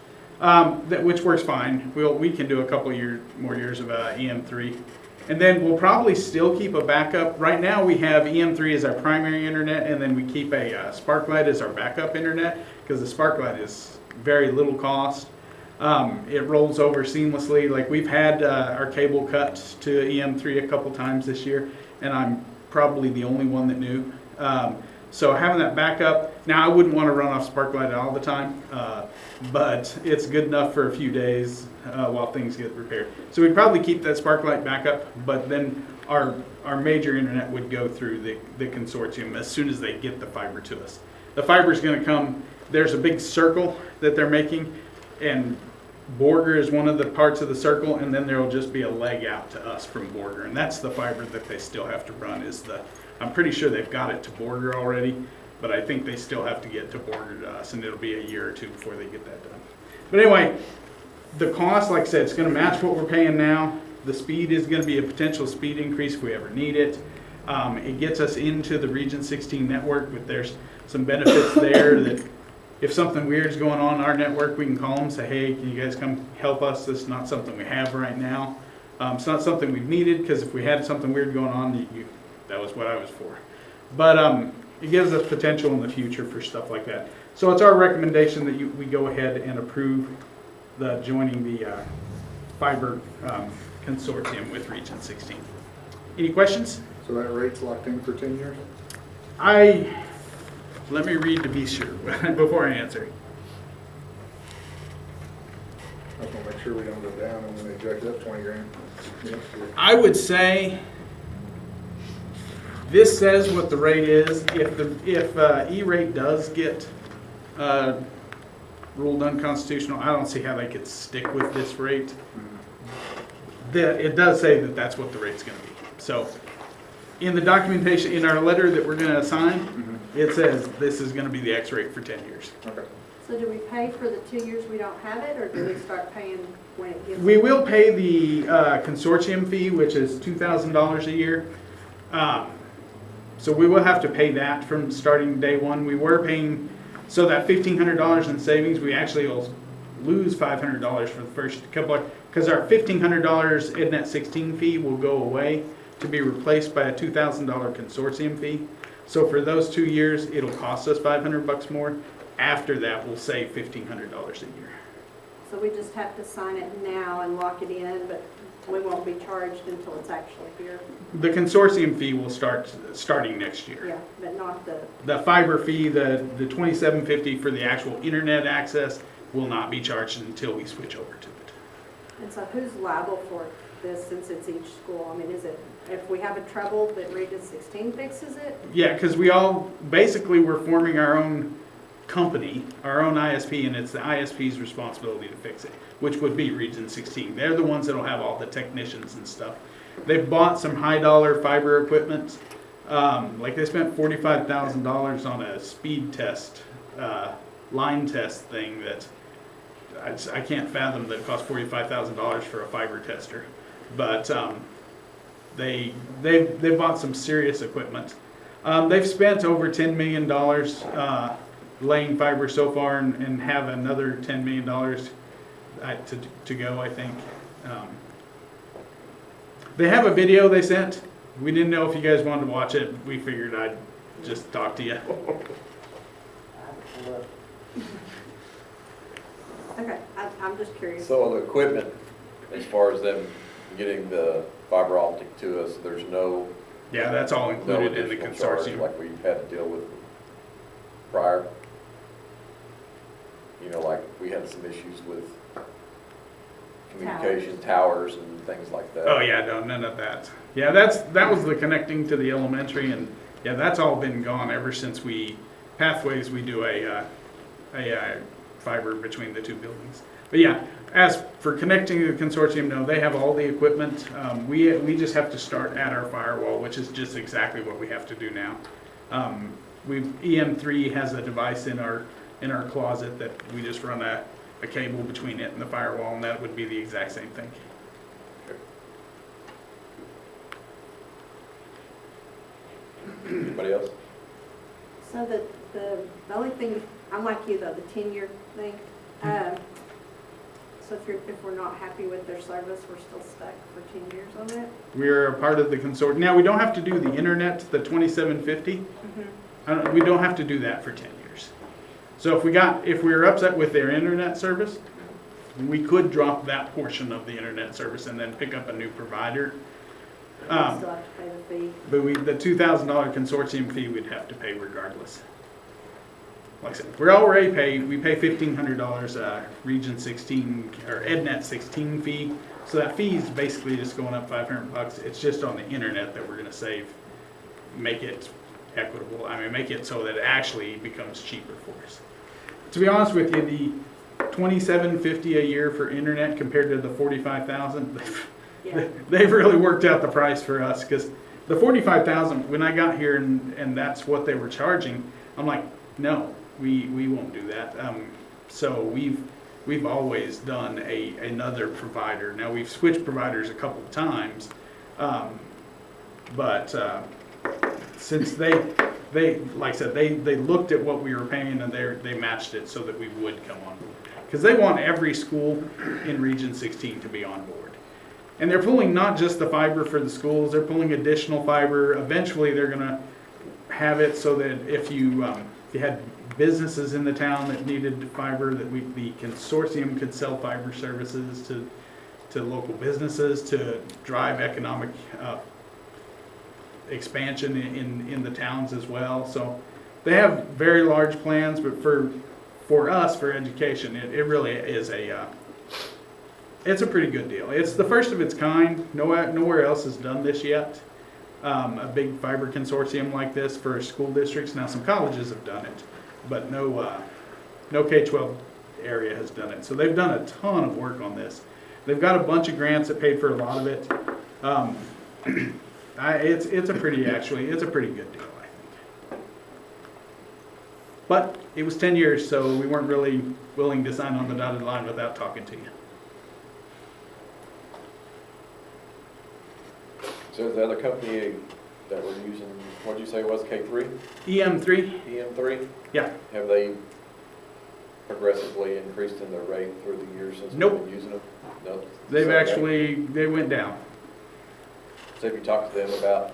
which works fine. We can do a couple more years of EM3. And then we'll probably still keep a backup. Right now we have EM3 as our primary internet, and then we keep a Sparklight as our backup internet, because the Sparklight is very little cost. It rolls over seamlessly. Like, we've had our cable cut to EM3 a couple times this year, and I'm probably the only one that knew. So having that backup, now I wouldn't want to run off Sparklight all the time, but it's good enough for a few days while things get repaired. So we'd probably keep that Sparklight backup, but then our major internet would go through the consortium as soon as they get the fiber to us. The fiber is going to come, there's a big circle that they're making, and Borger is one of the parts of the circle, and then there will just be a leg out to us from Borger, and that's the fiber that they still have to run. I'm pretty sure they've got it to Borger already, but I think they still have to get to Borger to us, and it'll be a year or two before they get that done. But anyway, the cost, like I said, it's going to match what we're paying now. The speed is going to be a potential speed increase if we ever need it. It gets us into the Region 16 network, but there's some benefits there that if something weird is going on in our network, we can call them and say, hey, can you guys come help us? This is not something we have right now. It's not something we've needed, because if we had something weird going on, that was what I was for. But it gives us potential in the future for stuff like that. So it's our recommendation that we go ahead and approve joining the fiber consortium with Region 16. Any questions?
So that rate's locked in for 10 years?
Let me read to be sure before I answer.
I just want to make sure we don't go down and when they jack up 20 grand.
I would say this says what the rate is. If E-rate does get ruled unconstitutional, I don't see how they could stick with this rate. It does say that that's what the rate's going to be. So in the documentation, in our letter that we're going to sign, it says this is going to be the X rate for 10 years.
Okay.
So do we pay for the 2 years we don't have it, or do we start paying when it gets?
We will pay the consortium fee, which is $2,000 a year. So we will have to pay that from starting day one. We were paying, so that $1,500 in savings, we actually will lose $500 for the first couple of, because our $1,500 EdNet 16 fee will go away to be replaced by a $2,000 consortium fee. So for those 2 years, it'll cost us $500 more. After that, we'll save $1,500 a year.
So we just have to sign it now and lock it in, but we won't be charged until it's actually here?
The consortium fee will starting next year.
Yeah, but not
the fiber fee, the $27.50 for the actual internet access will not be charged until we switch over to it.
And so who's liable for
this since it's each school? I mean, is it, if we have a trouble, that Region 16 fixes it?
Yeah, because we all, basically, we're forming our own company, our own ISP, and it's the ISP's responsibility to fix it, which would be Region 16. They're the ones that'll have all the technicians and stuff. They've bought some high-dollar fiber equipment. Like they spent $45,000 on a speed test, line test thing that I can't fathom that it cost $45,000 for a fiber tester. But they bought some serious equipment. They've spent over $10 million laying fiber so far, and have another $10 million to go, I think. They have a video they sent. We didn't know if you guys wanted to watch it. We figured I'd just talk to you.
Okay, I'm just curious.
So the equipment, as far as them getting the fiber optic to us, there's no.
Yeah, that's all included in the
additional charge
consortium.
like we've had to deal with prior. You know, like we had some issues with communication towers and things like that.
Oh yeah, no, none of that. Yeah, that was the connecting to the elementary, and yeah, that's all been gone ever since Pathways, we do a fiber between the two buildings. But yeah, as for connecting to the consortium, no, they have all the equipment. We just have to start at our firewall, which is just exactly what we have to do now. EM3 has a device in our closet that we just run a cable between it and the firewall, and that would be the exact same thing.
Anybody else?
So the only thing, I'm like you though, the 10-year thing. So if we're not happy with their service, we're still stuck for 10 years on it?
We're a part of the consortium. Now, we don't have to do the internet, the 2750. We don't have to do that for 10 years. So if we were upset with their internet service, we could drop that portion of the internet service and then pick up a new provider.
We still have to pay the fee.
But the $2,000 consortium fee we'd have to pay regardless. Like I said, we pay $1,500 Region 16 or EdNet 16 fee. So that fee is basically just going up $500. It's just on the internet that we're going to make it equitable. I mean, make it so that it actually becomes cheaper for us. To be honest with you, the $27.50 a year for internet compared to the $45,000, they've really worked out the price for us, because the $45,000, when I got here and that's what they were charging, I'm like, no, we won't do that. So we've always done another provider. Now we've switched providers a couple of times, but since they like I said, they looked at what we were paying and they matched it so that we would come on board, because they want every school in Region 16 to be on board. And they're pulling not just the fiber for the schools, they're pulling additional fiber. Eventually they're going to have it so that if you had businesses in the town that needed fiber, that the consortium could sell fiber services to local businesses to drive economic expansion in the towns as well. So they have very large plans, but for us, for education, it really is it's a pretty good deal. It's the first of its kind. Nowhere else has done this yet. A big fiber consortium like this for school districts. Now some colleges have done it, but no K-12 area has done it. So they've done a ton of work on this. They've got a bunch of grants that paid for a lot of it. It's a pretty good deal, I think. But it was 10 years, so we weren't really willing to sign on the dotted line without talking to you.
So the other company that we're using, what did you say it was, K3?
EM3?
EM3?
Yeah.
Have they progressively increased in their rate through the years since
Nope.
we've been using them? No.
They went down.
So have you talked to them about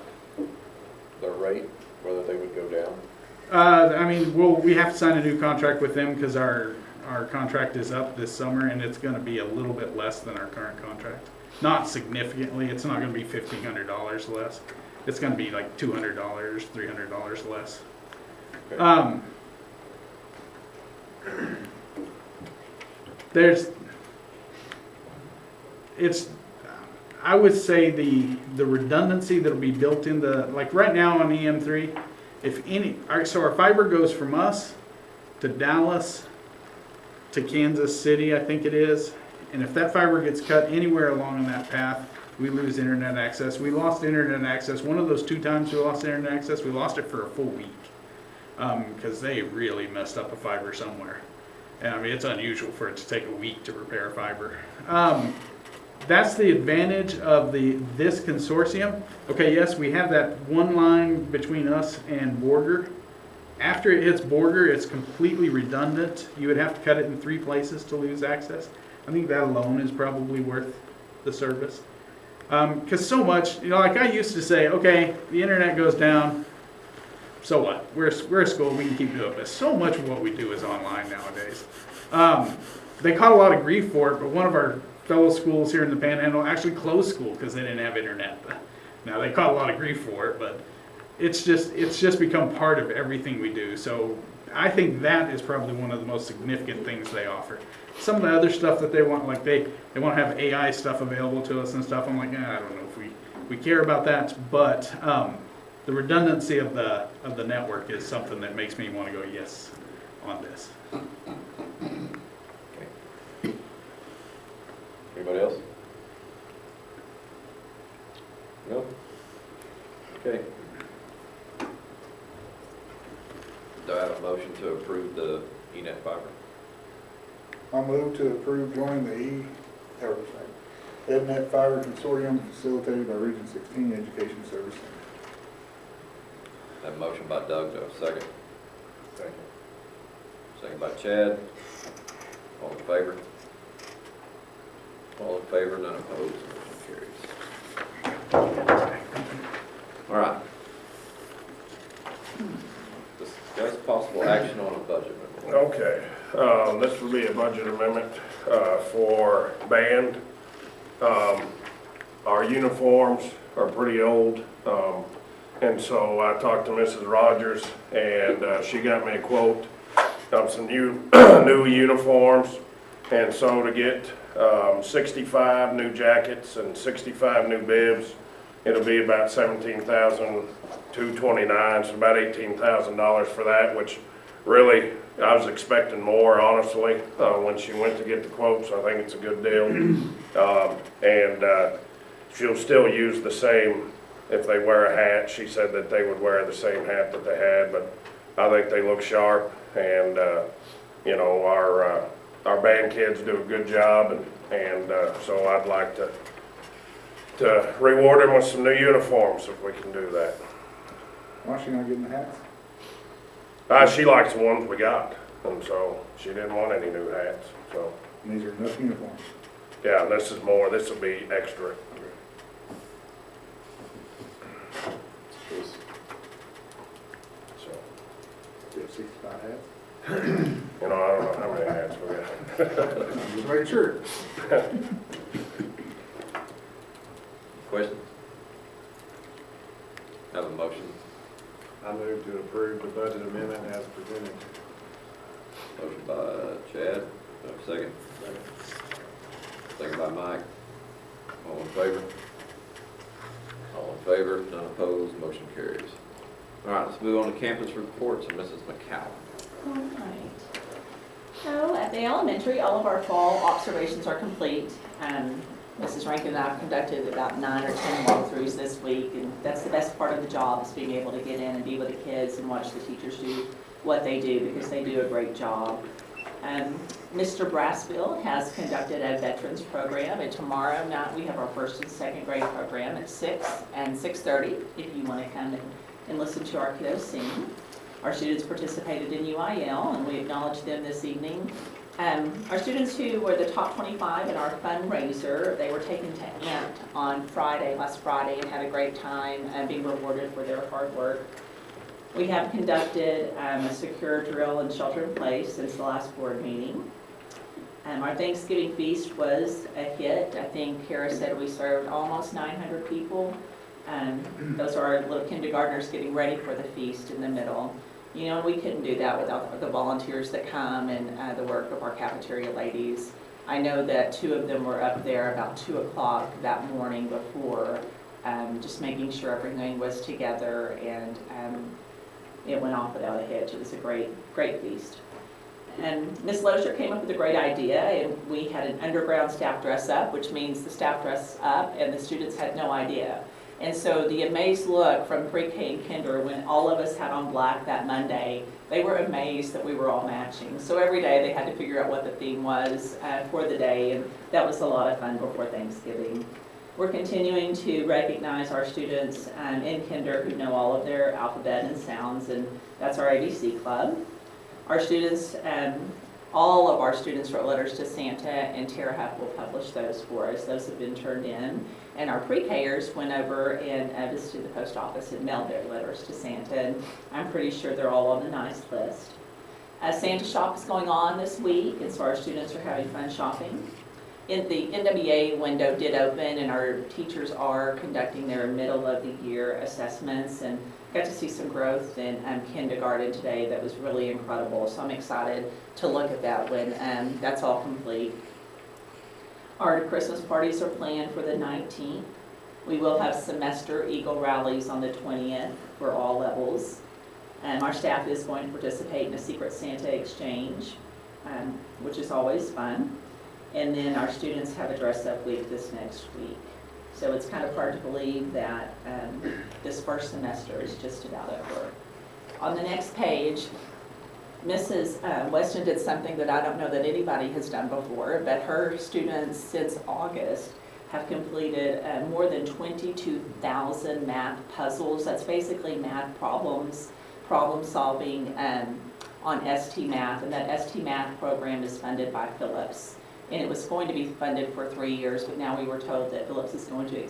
their rate, whether they would go down?
I mean, we have to sign a new contract with them because our contract is up this summer, and it's going to be a little bit less than our current contract. Not significantly. It's not going to be $1,500 less. It's going to be like $200, $300 less.
Okay.
I would say the redundancy that'll be built into, like right now on EM3, if any, so our fiber goes from us to Dallas to Kansas City, I think it is. And if that fiber gets cut anywhere along on that path, we lose internet access. We lost internet access. One of those 2 times we lost internet access, we lost it for a full week. Because they really messed up a fiber somewhere. And I mean, it's unusual for it to take a week to repair fiber. That's the advantage of this consortium. Okay, yes, we have that one line between us and Borger. After it hits Borger, it's completely redundant. You would have to cut it in 3 places to lose access. I think that alone is probably worth the service. Because so much, like I used to say, okay, the internet goes down, so what? We're a school, we can keep doing it. But so much of what we do is online nowadays. They caught a lot of grief for it, but one of our fellow schools here in the Panhandle actually closed school because they didn't have internet. Now they caught a lot of grief for it, but it's just become part of everything we do. So I think that is probably one of the most significant things they offer. Some of the other stuff that they want, like they want to have AI stuff available to us and stuff. I'm like, I don't know if we care about that, but the redundancy of the network is something that makes me want to go yes on this.
Okay. Anybody else? No? Okay. Do I have a motion to approve the ENET fiber?
I'll move to approve joining the EdNet Fiber Consortium facilitated by Region 16 Education Service Center.
Have a motion by Doug, do I have a second? Second. Second by Chad. All in favor? All in favor, none opposed, motion carries. All right. Discuss possible action on a budget amendment.
Okay, this will be a budget amendment for band. Our uniforms are pretty old, and so I talked to Mrs. Rogers, and she got me a quote of some new uniforms, and so to get 65 new jackets and 65 new bibs, it'll be about $17,229, so about $18,000 for that, which really I was expecting more, honestly, when she went to get the quote, so I think it's a good deal. And she'll still use the same, if they wear a hat, she said that they would wear the same hat that they had, but I think they look sharp, and you know, our band kids do a good job, and so I'd like to reward them with some new uniforms if we can do that.
Why is she not getting the hats?
She likes the ones we got, and so she didn't want any new hats, so.
And these are enough uniforms.
Yeah, this is more, this will be extra. So,
Do you have 65 hats?
you know, I don't know how many hats we got.
Just making sure.
Questions? Have a motion.
I move to approve the budget amendment as presented.
Motion by Chad, do I have a second? Second by Mike. All in favor? All in favor, none opposed, motion carries. All right, let's move on to campus reports and Mrs. McCallum.
All right. So at the elementary, all of our fall observations are complete. Mrs. Rankin and I have conducted about 9 or 10 walkthroughs this week, and that's the best part of the job, is being able to get in and be with the kids and watch the teachers do what they do, because they do a great job. Mr. Brassfield has conducted a veterans program, and tomorrow night we have our first and second grade program at 6 and 6:30 if you want to come and listen to our kiddos sing. Our students participated in UIL, and we acknowledge them this evening. Our students who were the top 25 in our fundraiser, they were taken to AMP on last Friday, and had a great time being rewarded for their hard work. We have conducted a secure drill and shelter in place since the last board meeting. Our Thanksgiving feast was a hit. I think Kara said we served almost 900 people. Those are our little kindergartners getting ready for the feast in the middle. You know, we couldn't do that without the volunteers that come and the work of our cafeteria ladies. I know that 2 of them were up there about 2 o'clock that morning before, just making sure everything was together, and it went off without a hitch. It was a great feast. And Ms. Lozier came up with a great idea, and we had an underground staff dress up, which means the staff dress up and the students had no idea. And so the amazed look from pre-K and kinder when all of us had on black that Monday, they were amazed that we were all matching. So every day they had to figure out what the theme was for the day, and that was a lot of fun before Thanksgiving. We're continuing to recognize our students in kinder who know all of their alphabet and sounds, and that's our ABC club. Our students, all of our students wrote letters to Santa, and Tara Huff will publish those for us. Those have been turned in. And our pre-Kers went over and visited the post office and mailed their letters to Santa, and I'm pretty sure they're all on the nice list. Santa Shop is going on this week, and so our students are having fun shopping. The NWA window did open, and our teachers are conducting their middle of the year assessments, and got to see some growth in kindergarten today that was really incredible. So I'm excited to look at that when that's all complete. Our Christmas parties are planned for the 19th. We will have semester Eagle rallies on the 20th for all levels. Our staff is going to participate in a Secret Santa exchange, which is always fun. And then our students have a dress-up week this next week. So it's kind of hard to believe that this first semester is just about over. On the next page, Mrs. Weston did something that I don't know that anybody has done before, but her students since August have completed more than 22,000 math puzzles. That's basically math problem solving on ST Math, and that ST Math program is funded by Phillips. And it was going to be funded for 3 years, but now we were told that Phillips is going to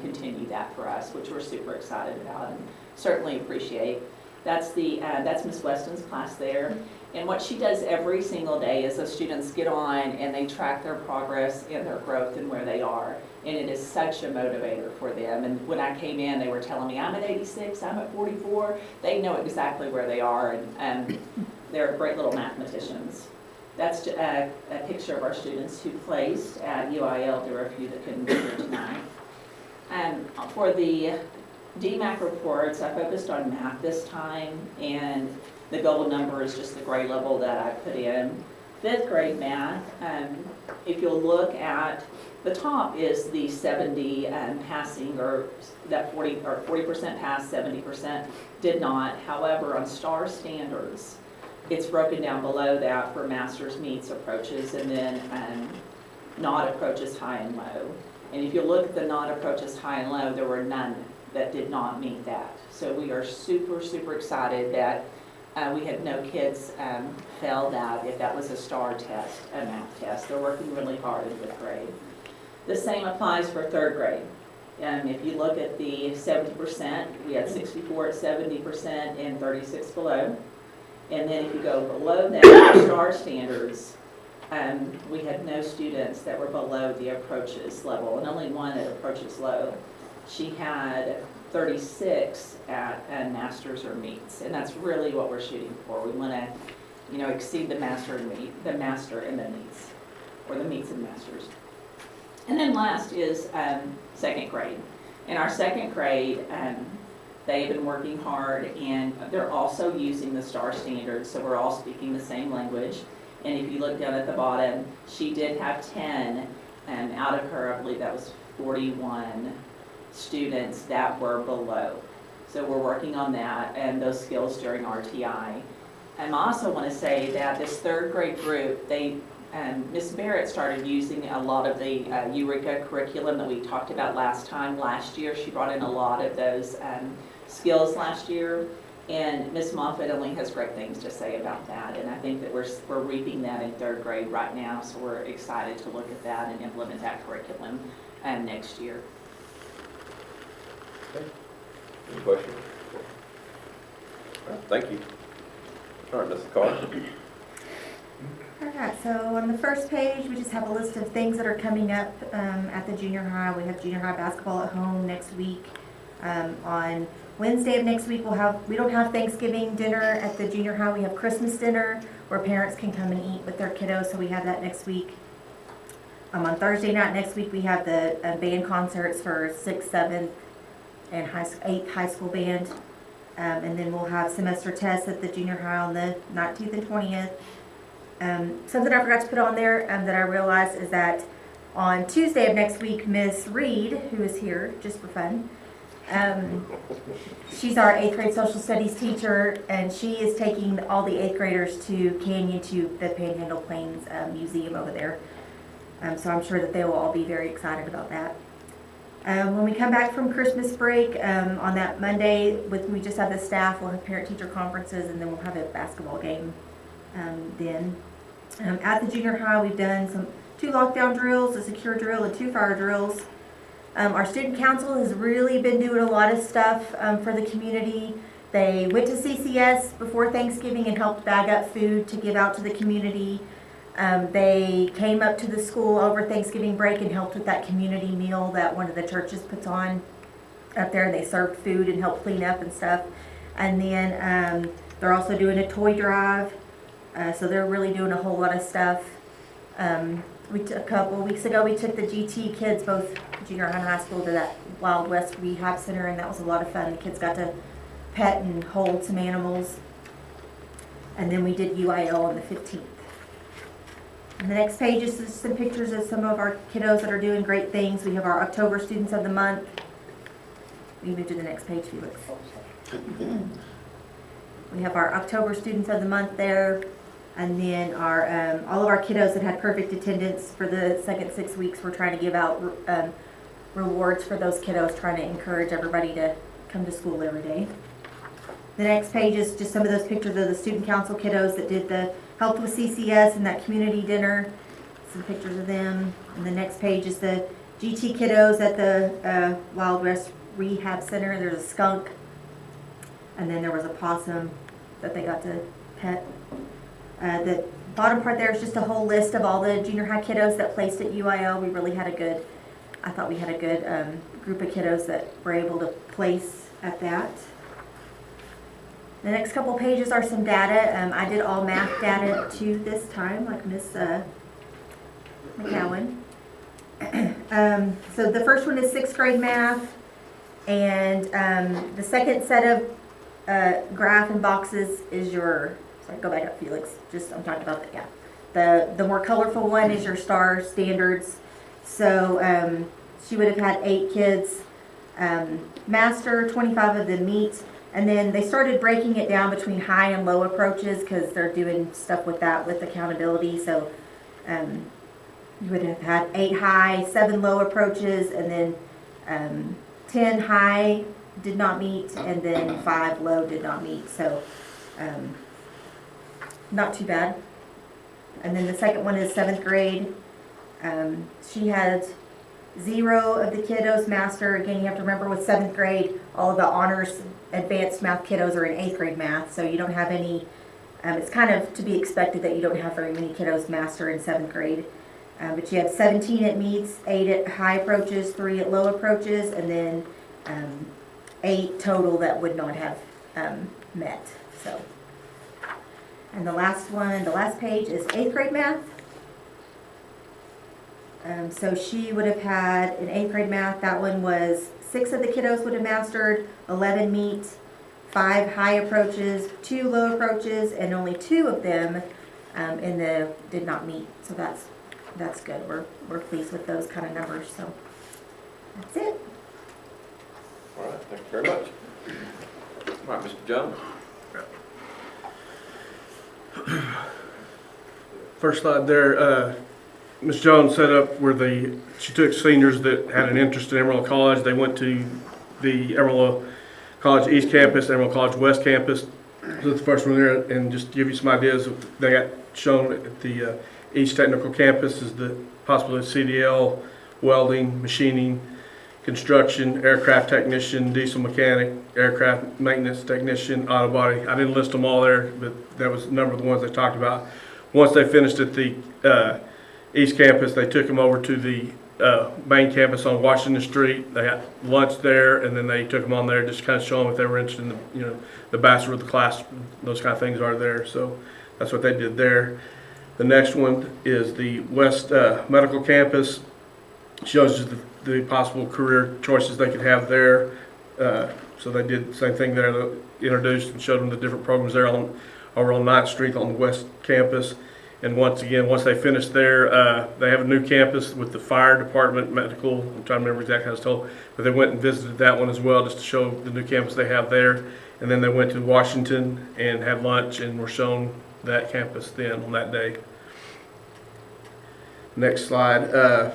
continue that for us, which we're super excited about and certainly appreciate. That's Miss Weston's class there. And what she does every single day is the students get on and they track their progress and their growth and where they are. And it is such a motivator for them. And when I came in, they were telling me, I'm at 86, I'm at 44. They know exactly where they are, and they're great little mathematicians. That's a picture of our students who placed at UIL. There were a few that couldn't be here tonight. For the DMAC reports, I focused on math this time, and the gold number is just the grade level that I put in. 5th grade math, if you'll look at the top is the 70 passing, or that 40% passed, 70% did not. However, on STAR standards, it's broken down below that for masters, meets, approaches, and then not approaches, high and low. And if you look at the not approaches, high and low, there were none that did not meet that. So we are super, super excited that we had no kids fail that if that was a STAR test, a math test. They're working really hard in 5th grade. The same applies for 3rd grade. If you look at the 70%, we had 64 at 70% and 36 below. And then if you go below that, for STAR standards, we had no students that were below the approaches level, and only one at approaches low. She had 36 at masters or meets, and that's really what we're shooting for. We want to, exceed the master and meet, the master and the meets, or the meets and masters. And then last is 2nd grade. In our 2nd grade, they've been working hard, and they're also using the STAR standards, so we're all speaking the same language. And if you look down at the bottom, she did have 10 out of her, I believe that was 41 students that were below. So we're working on that and those skills during RTI. I also want to say that this 3rd grade group, Ms. Barrett started using a lot of the Eureka curriculum that we talked about last year. She brought in a lot of those skills last year, and Ms. Moffitt only has great things to say about that, and I think that we're reaping that in 3rd grade right now, so we're excited to look at that and implement that curriculum next year.
Okay. Any questions? All right, thank you. All right, Mrs. Carr.
All right, so on the first page, we just have a list of things that are coming up at the junior high. We have junior high basketball at home next week. On Wednesday of next week, we don't have Thanksgiving dinner at the junior high. We have Christmas dinner where parents can come and eat with their kiddos, so we have that next week. On Thursday night next week, we have the band concerts for 6th, 7th, and 8th high school band. And then we'll have semester tests at the junior high on the 19th and 20th. Something I forgot to put on there that I realized is that on Tuesday of next week, Miss Reed, who is here just for fun, she's our 8th grade social studies teacher, and she is taking all the 8th graders to Canyon, to the Panhandle Plains Museum over there. So I'm sure that they will all be very excited about that. When we come back from Christmas break, on that Monday, we just have the staff, we'll have parent-teacher conferences, and then we'll have a basketball game then. At the junior high, we've done 2 lockdown drills, a secure drill, and 2 fire drills. Our student council has really been doing a lot of stuff for the community. They went to CCS before Thanksgiving and helped bag up food to give out to the community. They came up to the school over Thanksgiving break and helped with that community meal that one of the churches puts on up there. They served food and helped clean up and stuff. And then they're also doing a toy drive. So they're really doing a whole lot of stuff. A couple of weeks ago, we took the GT kids, both junior high and high school, to that Wild West Rehab Center, and that was a lot of fun. The kids got to pet and hold some animals. And then we did UIL on the 15th. And the next page is just some pictures of some of our kiddos that are doing great things. We have our October Students of the Month. We move to the next page, Felix. We have our October Students of the Month there. And then our all of our kiddos that had perfect attendance for the second 6 weeks, we're trying to give out rewards for those kiddos, trying to encourage everybody to come to school every day. The next page is just some of those pictures of the student council kiddos that did the helped with CCS and that community dinner. Some pictures of them. And the next page is the GT kiddos at the Wild West Rehab Center. There's a skunk, and then there was a possum that they got to pet. The bottom part there is just a whole list of all the junior high kiddos that placed at UIL. We really had I thought we had a good group of kiddos that were able to place at that. The next couple pages are some data. I did all math data too this time, like Miss McCowan. So the first one is 6th grade math, and the second set of graph and boxes is your, sorry, go back up, Felix. I'm talking about the more colorful one is your STAR standards. So she would have had 8 kids master, 25 of them meet. And then they started breaking it down between high and low approaches because they're doing stuff with that with accountability. So you would have had 8 high, 7 low approaches, and then 10 high did not meet, and then 5 low did not meet. So not too bad. And then the second one is 7th grade. She had 0 of the kiddos master. Again, you have to remember with 7th grade, all of the honors advanced math kiddos are in 8th grade math, so you don't have any, it's kind of to be expected that you don't have very many kiddos master in 7th grade. But you have 17 at meets, 8 at high approaches, 3 at low approaches, and then 8 total that would not have met. So, and the last page is 8th grade math. So she would have had in 8th grade math, that one was 6 of the kiddos would have mastered, 11 meet, 5 high approaches, 2 low approaches, and only 2 of them did not meet. So that's good. We're pleased with those kind of numbers. So that's it.
All right, thank you very much. All right, Mr. Jones.
First slide there, Ms. Jones set up she took seniors that had an interest in Amarillo College. They went to the Amarillo College East Campus, Amarillo College West Campus. That's the first one there, and just to give you some ideas, they got shown at the East Technical Campus is the possibility of CDL, welding, machining, construction, aircraft technician, diesel mechanic, aircraft maintenance technician, auto body. I didn't list them all there, but that was a number of the ones they talked about. Once they finished at the East Campus, they took them over to the main campus on Washington Street. They had lunch there, and then they took them on there just kind of show them if they were interested in the bachelor of the class, those kind of things are there. So that's what they did there. The next one is the West Medical Campus. Shows you the possible career choices they could have there. So they did the same thing there, they introduced and showed them the different programs there over on 9th Street on the West Campus. And once they finished there, they have a new campus with the fire department, medical, I'm trying to remember exactly how it's told, but they went and visited that one as well just to show the new campus they have there. And then they went to Washington and had lunch and were shown that campus then on that day. Next slide.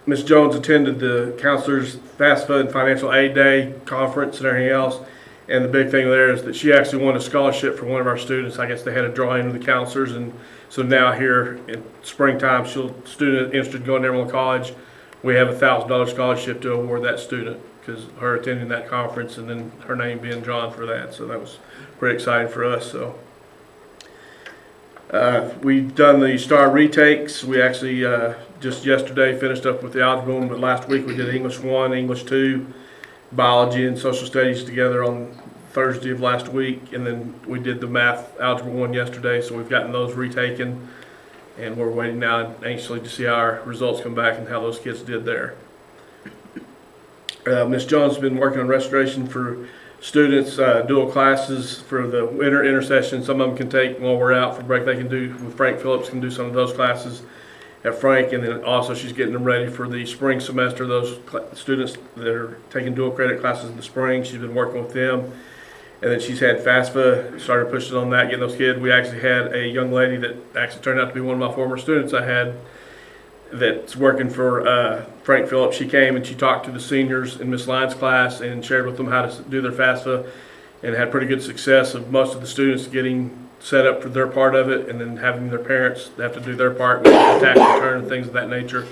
Ms. Jones attended the Counselors FAFSA and Financial Aid Day conference and everything else. And the big thing there is that she actually won a scholarship for one of our students. I guess they had a drawing with the counselors, and so now here in springtime, student interested in going to Amarillo College, we have a $1,000 scholarship to award that student because her attending that conference and then her name being drawn for that. So that was pretty exciting for us. So we've done the STAR retakes. We actually just yesterday finished up with the algebra one, but last week we did English 1, English 2, biology and social studies together on Thursday of last week, and then we did the math algebra 1 yesterday, so we've gotten those retaken, and we're waiting now anxiously to see how our results come back and how those kids did there. Ms. Jones has been working on restoration for students, dual classes for the winter intersession. Some of them can take while we're out for break. They can do, with Frank Phillips, can do some of those classes at Frank, and then also she's getting them ready for the spring semester. Those students that are taking dual credit classes in the spring, she's been working with them. And then she's had FAFSA, started pushing on that, getting those kids. We actually had a young lady that actually turned out to be one of my former students I had that's working for Frank Phillips. She came and she talked to the seniors in Miss Lyons' class and shared with them how to do their FAFSA, and had pretty good success of most of the students getting set up for their part of it, and then having their parents have to do their part with the tax return and things of that nature.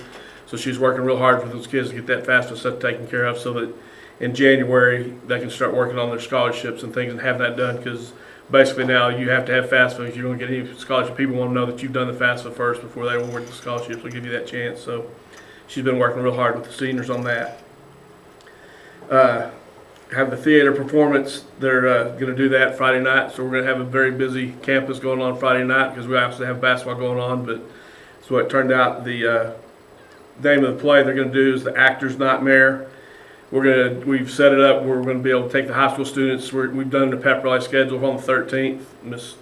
So she's working real hard for those kids to get that FAFSA stuff taken care of so that in January they can start working on their scholarships and things and have that done, because basically now you have to have FAFSA if you're going to get any scholarship. People want to know that you've done the FAFSA first before they award the scholarships. We'll give you that chance. So she's been working real hard with the seniors on that. Have the theater performance. They're going to do that Friday night, so we're going to have a very busy campus going on Friday night because we obviously have basketball going on. But so it turned out the name of the play they're going to do is The Actor's Nightmare. We've set it up where we're going to be able to take the high school students. We've done the pep rally schedule on the 13th. Miss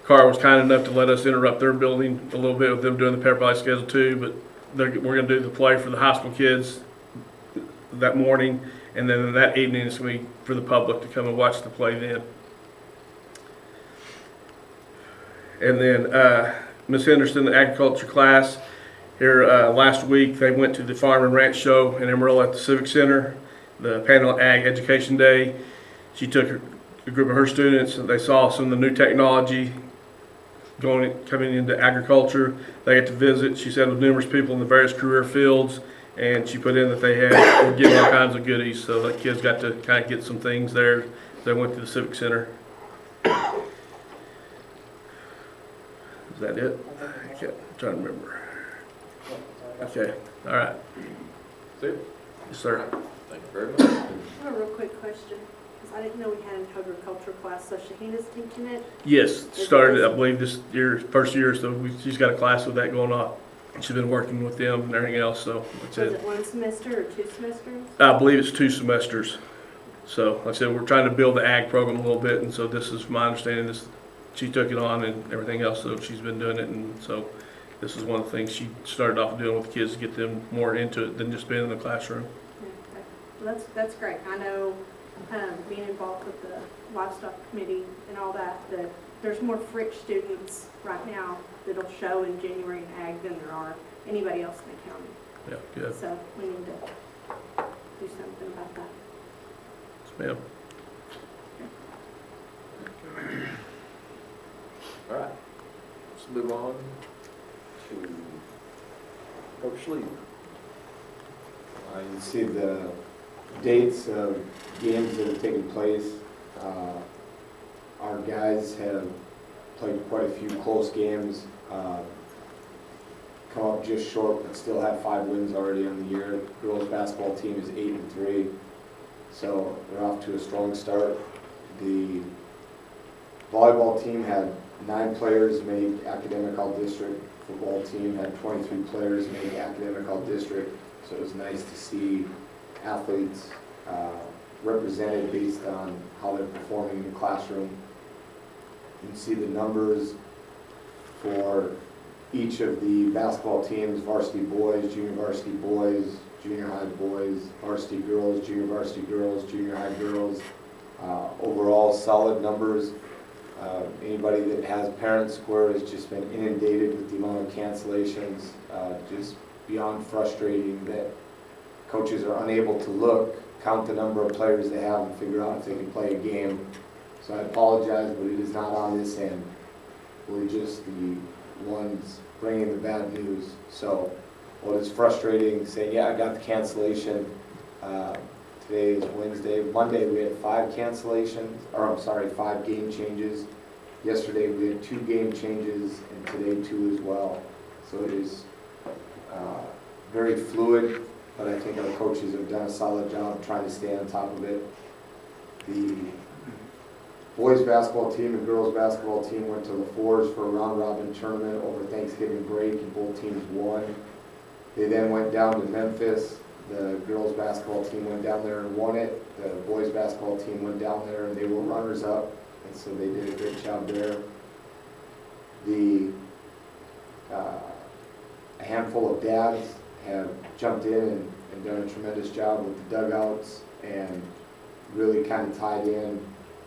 Carr was kind enough to let us interrupt their building a little bit with them doing the pep rally schedule too. But we're going to do the play for the high school kids that morning. And then that evening it's going to be for the public to come and watch the play then. And then Miss Henderson, the agriculture class, here last week they went to the Farm and Ranch Show in Amarillo at the Civic Center, the Panhandle Ag Education Day. She took a group of her students and they saw some of the new technology coming into agriculture. They get to visit, she said, with numerous people in the various career fields. And she put in that they were getting all kinds of goodies, so the kids got to kind of get some things there. They went to the Civic Center. Is that it? I'm trying to remember. Okay, all right.
See?
Yes, sir.
Thank you very much.
I have a real quick question, because I didn't know we had an agriculture class, so Shahina's teaching it?
Yes, started, I believe, this year, first year, so she's got a class with that going on. She's been working with them and everything else, so that's
Was
it.
it 1 semester or 2 semesters?
I believe it's 2 semesters. So, like I said, we're trying to build the ag program a little bit, and so this is my understanding. She took it on and everything else, so she's been doing it, and so this is one of the things she started off doing with the kids to get them more into it than just being in the classroom.
Okay. Well, that's great. I know, being involved with the livestock committee and all that, that there's more Frick students right now that'll show in January in ag than there are anybody else in the county.
Yeah, good.
So we need to do something about that.
Yes, ma'am.
All right. Let's move on to Coach Schlieve.
You can see the dates of games that have taken place. Our guys have played quite a few close games, come up just short, but still have 5 wins already on the year. The girls basketball team is 8-3, so they're off to a strong start. The volleyball team had 9 players made academic all-district. Football team had 23 players make academic all-district. So it was nice to see athletes represented based on how they're performing in the classroom. You can see the numbers for each of the basketball teams: varsity boys, junior high boys, varsity girls, junior high girls. Overall, solid numbers. Anybody that has parent square has just been inundated with the amount of cancellations, just beyond frustrating that coaches are unable to count the number of players they have and figure out if they can play a game. So I apologize, but it is not on this end. We're just the ones bringing the bad news. So what is frustrating, saying, yeah, I got the cancellation. Today is Wednesday. Monday we had 5 cancellations, or I'm sorry, 5 game changes. Yesterday we had 2 game changes, and today 2 as well. So it is very fluid, but I think our coaches have done a solid job trying to stay on top of it. The boys basketball team and girls basketball team went to La Forge for a round robin tournament over Thanksgiving break, and both teams won. They then went down to Memphis. The girls basketball team went down there and won it. The boys basketball team went down there and they were runners up, and so they did a great job there. A handful of dads have jumped in and done a tremendous job with the dugouts and really kind of tied in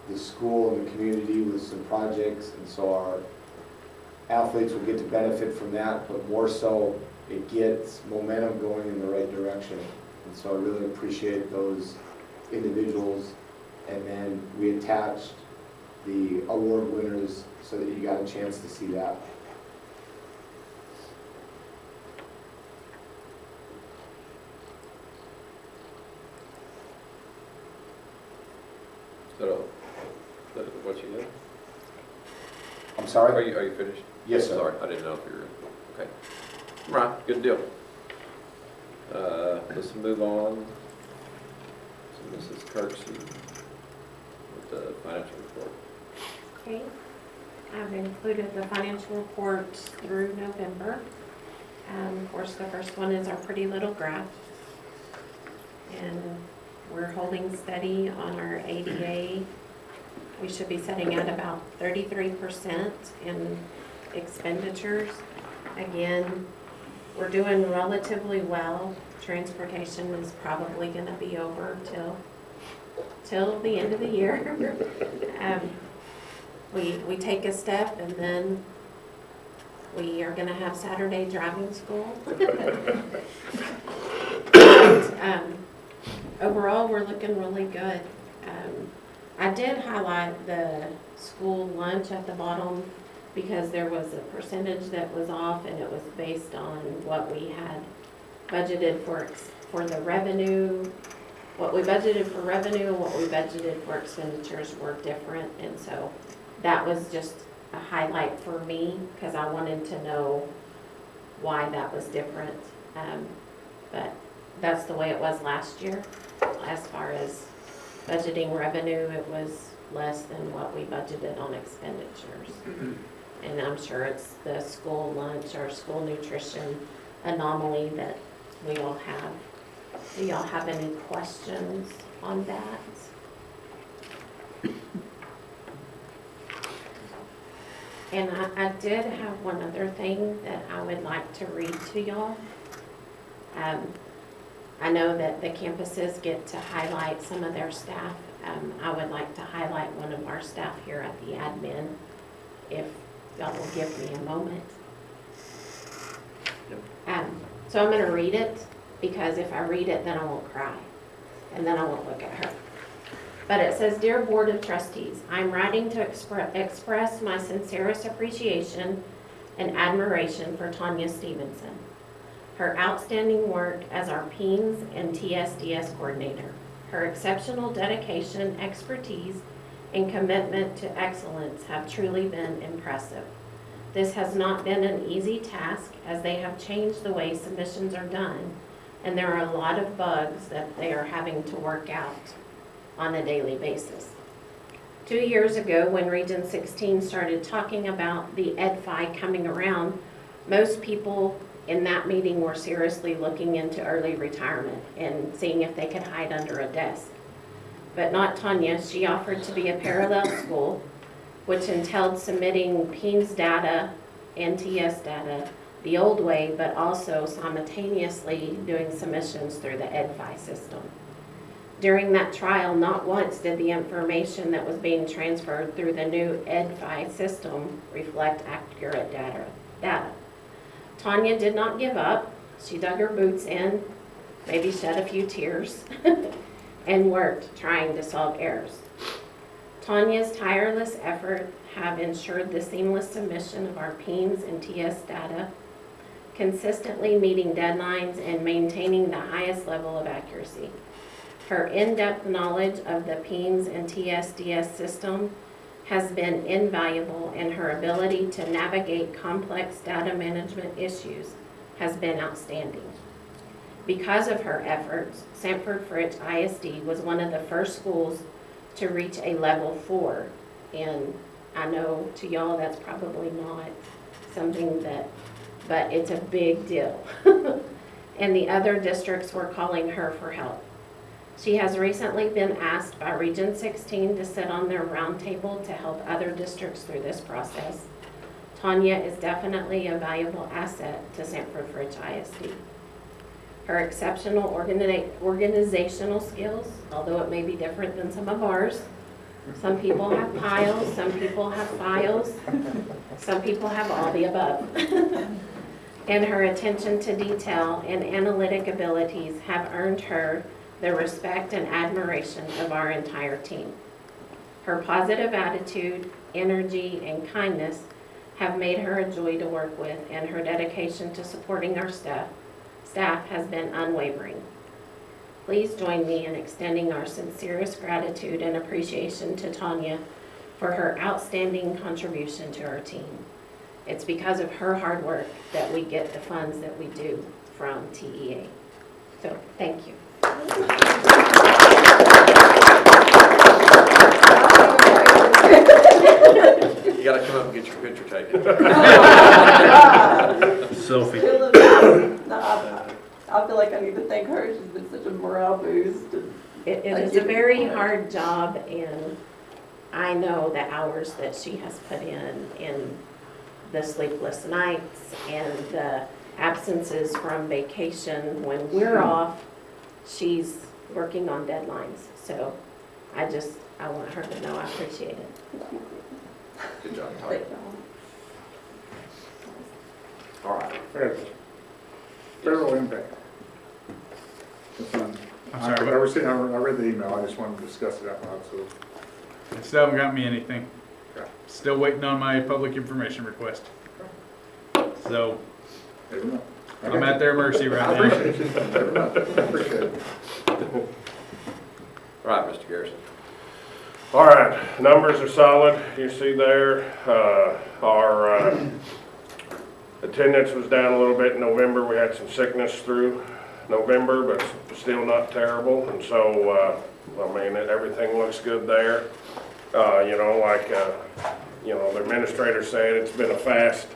the school and the community with some projects, and so our athletes will get to benefit from that, but more so it gets momentum going in the right direction. And so I really appreciate those individuals. And then we attached the award winners so that you got a chance to see that.
So, that's what you did?
I'm sorry?
Are you finished?
Yes, sir.
Sorry, I didn't know if you were, okay. Right, good deal. Let's move on to Mrs. Kirksey with the financial report.
Okay, I've included the financial report through November. Of course, the first one is our pretty little graph. And we're holding steady on our ADA. We should be sitting at about 33% in expenditures. Again, we're doing relatively well. Transportation is probably going to be over till the end of the year. We take a step, and then we are going to have Saturday driving school. But, overall, we're looking really good. I did highlight the school lunch at the bottom because there was a percentage that was off, and it was based on what we had budgeted for the revenue. What we budgeted for revenue and what we budgeted for expenditures were different, and so that was just a highlight for me because I wanted to know why that was different. But that's the way it was last year. As far as budgeting revenue, it was less than what we budgeted on expenditures. And I'm sure it's the school lunch or school nutrition anomaly that we all have. Do y'all have any questions on that? And I did have one other thing that I would like to read to y'all. I know that the campuses get to highlight some of their staff. I would like to highlight one of our staff here at the admin, if y'all will give me a moment. So I'm going to read it, because if I read it, then I won't cry, and then I won't look at her. But it says, "Dear Board of Trustees, I'm writing to express my sincerest appreciation and admiration for Tanya Stevenson, her outstanding work as our PEANS and TSDS coordinator. Her exceptional dedication, expertise, and commitment to excellence have truly been impressive. This has not been an easy task, as they have changed the way submissions are done, and there are a lot of bugs that they are having to work out on a daily basis. 2 years ago, when Region 16 started talking about the EdFi coming around, most people in that meeting were seriously looking into early retirement and seeing if they could hide under a desk. But not Tanya. She offered to be a parallel school, which entailed submitting PEAMS data and TS data the old way, but also simultaneously doing submissions through the EdFi system. During that trial, not once did the information that was being transferred through the new EdFi system reflect accurate data. Tanya did not give up. She dug her boots in, maybe shed a few tears, and worked trying to solve errors. Tanya's tireless effort have ensured the seamless submission of our PEAMS and TS data, consistently meeting deadlines and maintaining the highest level of accuracy. Her in-depth knowledge of the PEAMS and TSDS system has been invaluable, and her ability to navigate complex data management issues has been outstanding. Because of her efforts, Sanford Fritch ISD was one of the first schools to reach a level 4. And I know to y'all that's probably not something but it's a big deal. And the other districts were calling her for help. She has recently been asked by Region 16 to sit on their roundtable to help other districts through this process. Tanya is definitely a valuable asset to Sanford Fritch ISD. Her exceptional organizational skills, although it may be different than some of ours. Some people have piles, some people have files, some people have all the above. And her attention to detail and analytic abilities have earned her the respect and admiration of our entire team. Her positive attitude, energy, and kindness have made her a joy to work with, and her dedication to supporting our staff has been unwavering. Please join me in extending our sincerest gratitude and appreciation to Tanya for her outstanding contribution to our team. It's because of her hard work that we get the funds that we do from TEA. So, thank you.
You gotta come up and get your picture taken.
Selfie.
I feel like I need to thank her. She's been such a morale boost.
It is a very hard job, and I know the hours that she has put in the sleepless nights and the absences from vacation. When we're off, she's working on deadlines. So I want her to know I appreciate it.
Good job, Tanya. All right.
Federal impact.
I'm sorry,
I
what?
read the email, I just wanted to discuss it out loud, so.
They still haven't got me anything.
Okay.
Still waiting on my public information request. So
Never know.
I'm at their mercy right
I
now.
appreciate it. Never know. I appreciate it.
All right, Mr. Garrison.
All right, numbers are solid. You see there, our attendance was down a little bit in November. We had some sickness through November, but still not terrible. And so, I mean, everything looks good there. You know, like, you know, the administrator said, it's been a fast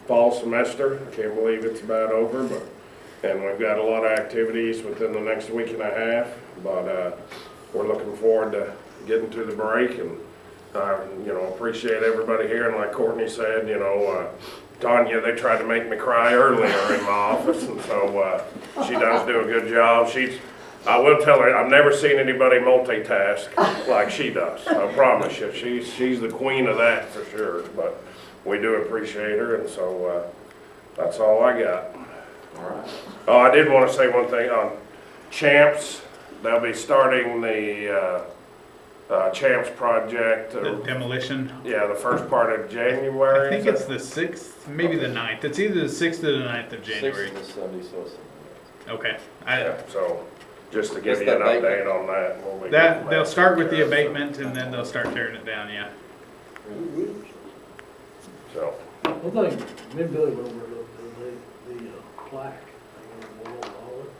fall semester. I can't believe it's about over, and we've got a lot of activities within the next week and a half. But we're looking forward to getting to the break, and you know, appreciate everybody here. And like Courtney said, you know, Tanya, they tried to make me cry earlier in my office, and so she does do a good job. I will tell her, I've never seen anybody multitask like she does. I promise you, she's the queen of that for sure. But we do appreciate her, and so that's all I got.
All right.
Oh, I did want to say one thing on Champs. They'll be starting the Champs project.
The demolition.
Yeah, the first part of January.
I think it's the 6th, maybe the 9th. It's either the 6th or the 9th of January.
6th is Sunday, so it's
Okay.
Yeah, so just to give
What's
you an
that
update on that. when we get from
They'll
that
start with the
there.
abatement and then they'll start tearing it down, yeah.
So,
One thing, me and Billy went over the plaque, on the wall, all it.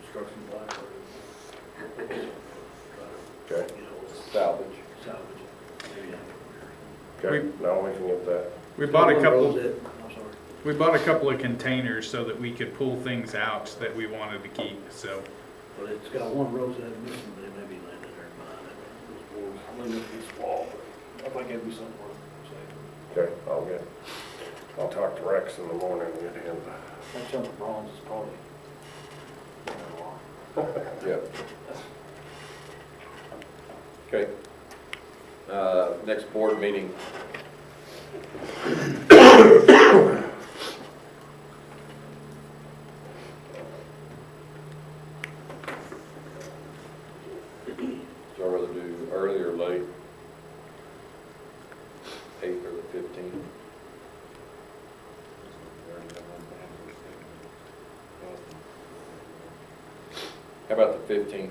Construction plaque.
We bought a
One
couple,
road that- I'm sorry.
we bought a couple of containers so that we could pull things out that we wanted to keep, so.
But it's got one rose that missing, they may be landing there behind it. Those boards, I mean, it's small, but I think it'd be something worth saving.
Okay, I'll talk to Rex in the morning and get him.
That chunk of bronze is probably,
Yeah. Okay. Next board meeting. So I'd rather do early or late? 8th or the 15th? How about the 15th?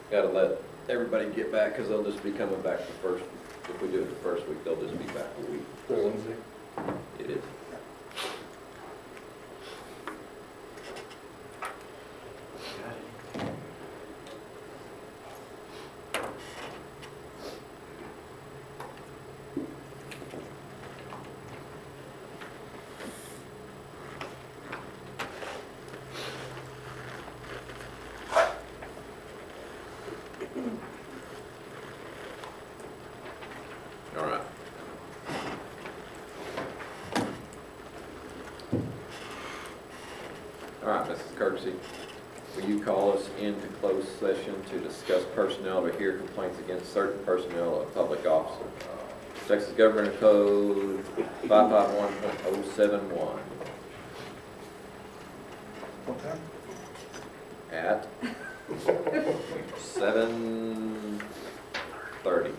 Gotta let everybody get back, because they'll just be coming back the first, if we do it the first week, they'll just be back a week.
Wednesday.
It is. All right. All right, Mrs. Courtesy, will you call us into closed session to discuss personnel or hear complaints against certain personnel of public officer? Texas Government Code 551.071.
What time?
At 7:30.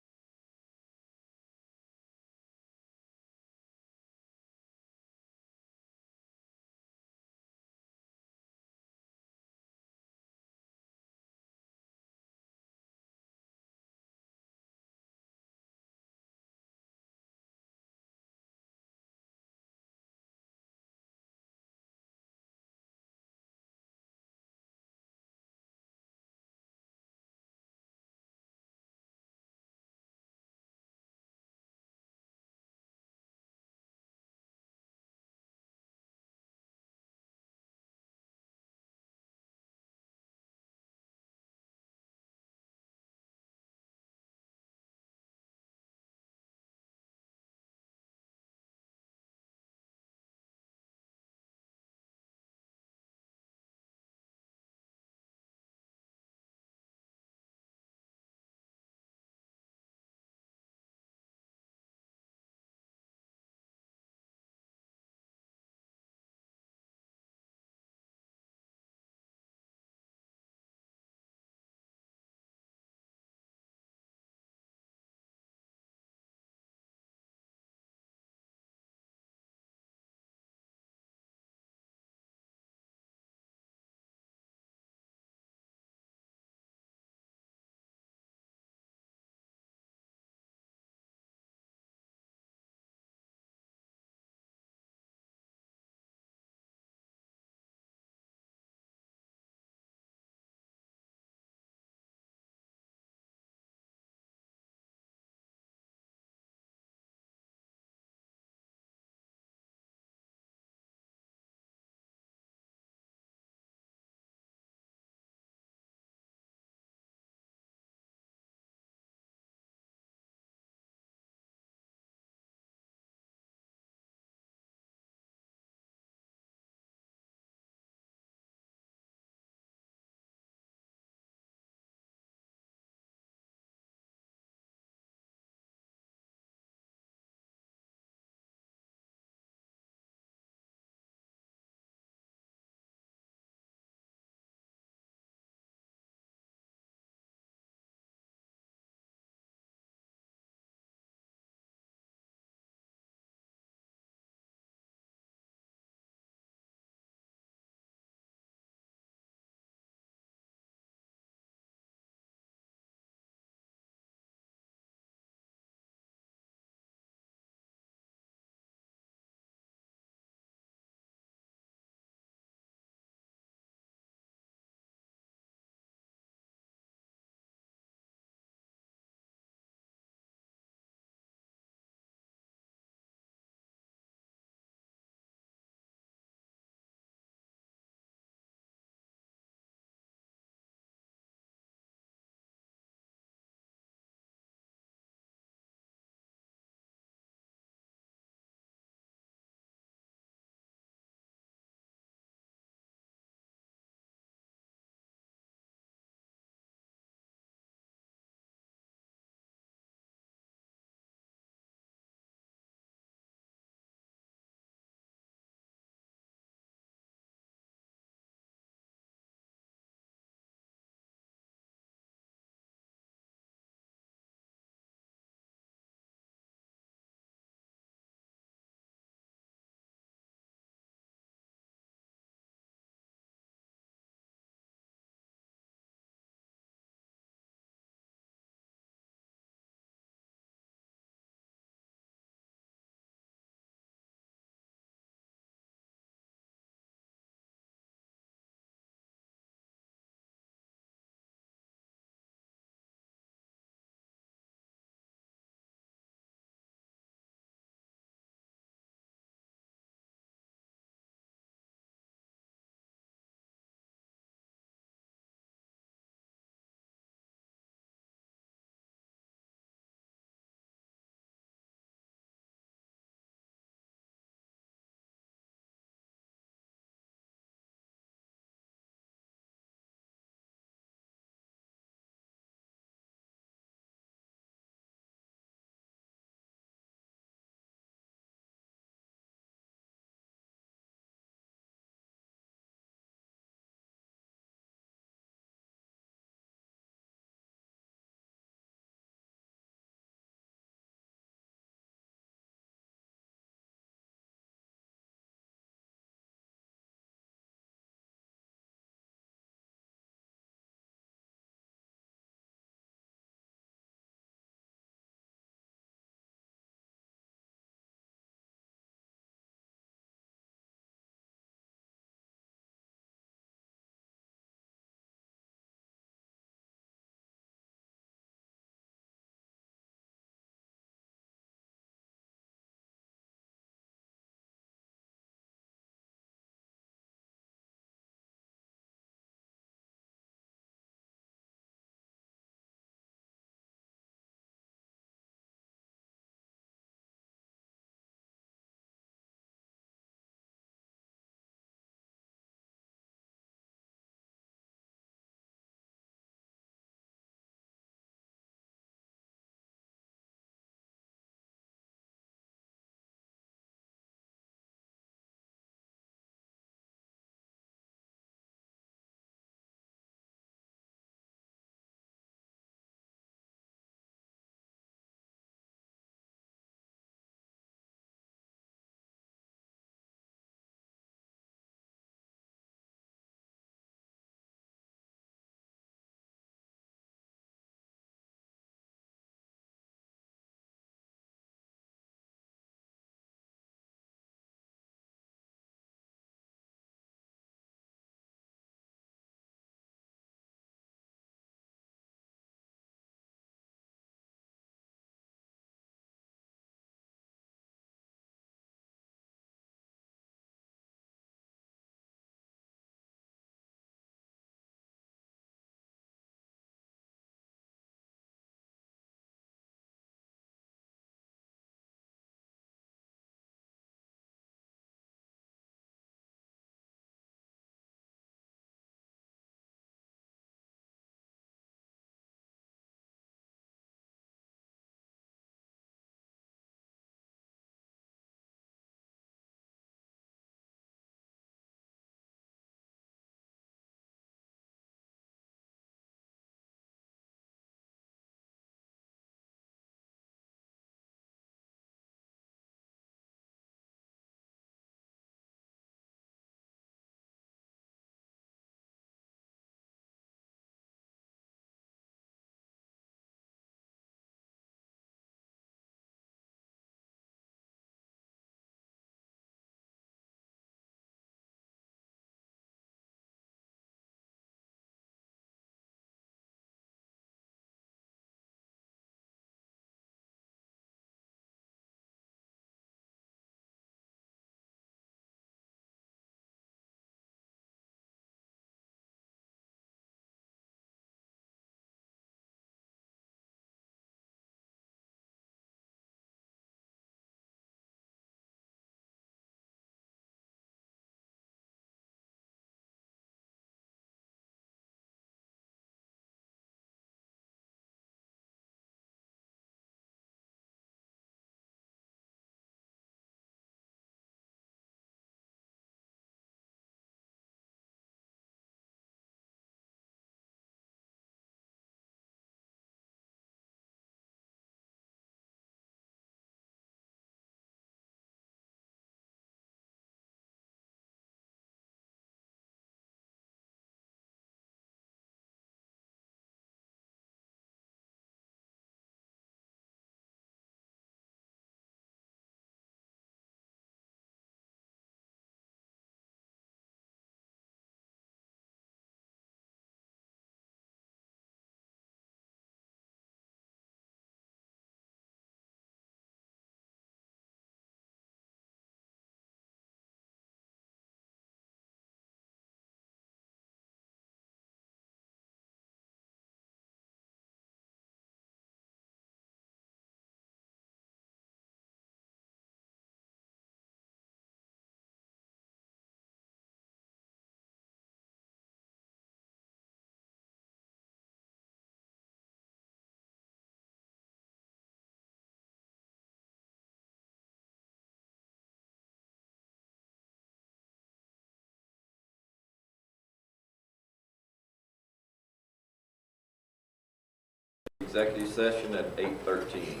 Executive session at 8:13.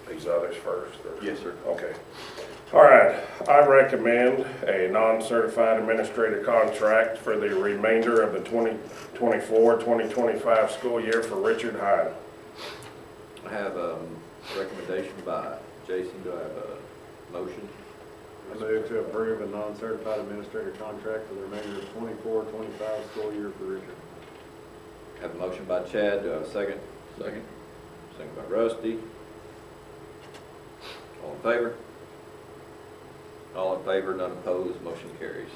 These others first? or-
Yes, sir.
Okay. All right, I recommend a non-certified administrator contract for the remainder of the 2024-2025 school year for Richard Hyde.
I have a recommendation by Jason. Do I have a motion?
I move to approve a non-certified administrator contract for the remainder of 24-25 school year for Richard.
Have a motion by Chad. Do I have a second? Second. Second by Rusty. All in favor? All in favor, none opposed, motion carries.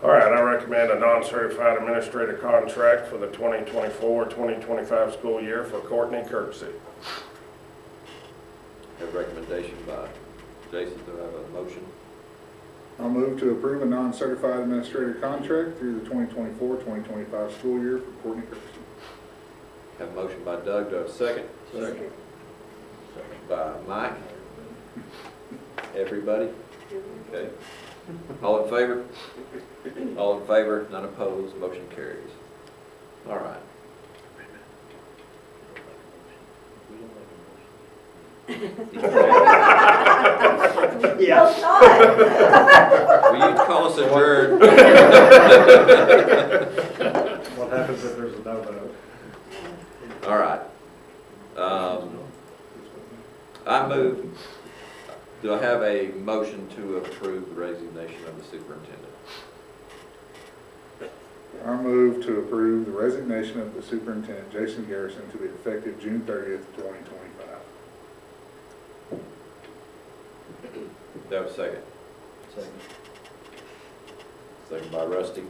All right, I recommend a non-certified administrator contract for the 2024-2025 school year for Courtney Kirksey.
Have a recommendation by Jason. Do I have a motion?
I'll move to approve a non-certified administrator contract through the 2024-2025 school year for Courtney Kirksey.
Have a motion by Doug. Do I have a second? Second. Second by Mike. Everybody? Okay. All in favor? All in favor, none opposed, motion carries. All right. Will you call us adjourned?
What happens if there's a no vote?
All right. I move, do I have a motion to approve the resignation of the superintendent?
I move to approve the resignation of the superintendent, Jason Garrison, to be effective June 30th, 2025.
Do I have a second? Second. Second by Rusty.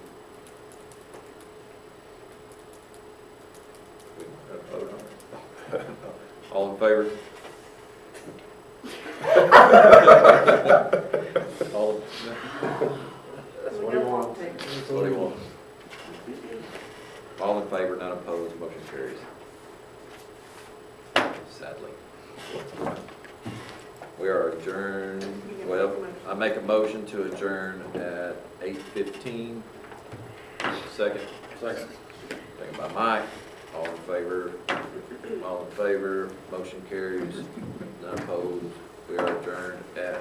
We don't have to vote on it. All in favor? All,
That's what he wants.
that's what he wants. All in favor, none opposed, motion carries. Sadly. We are adjourned, well, I make a motion to adjourn at 8:15. Second. Second. Second by Mike. All in favor? All in favor, motion carries, none opposed. We are adjourned at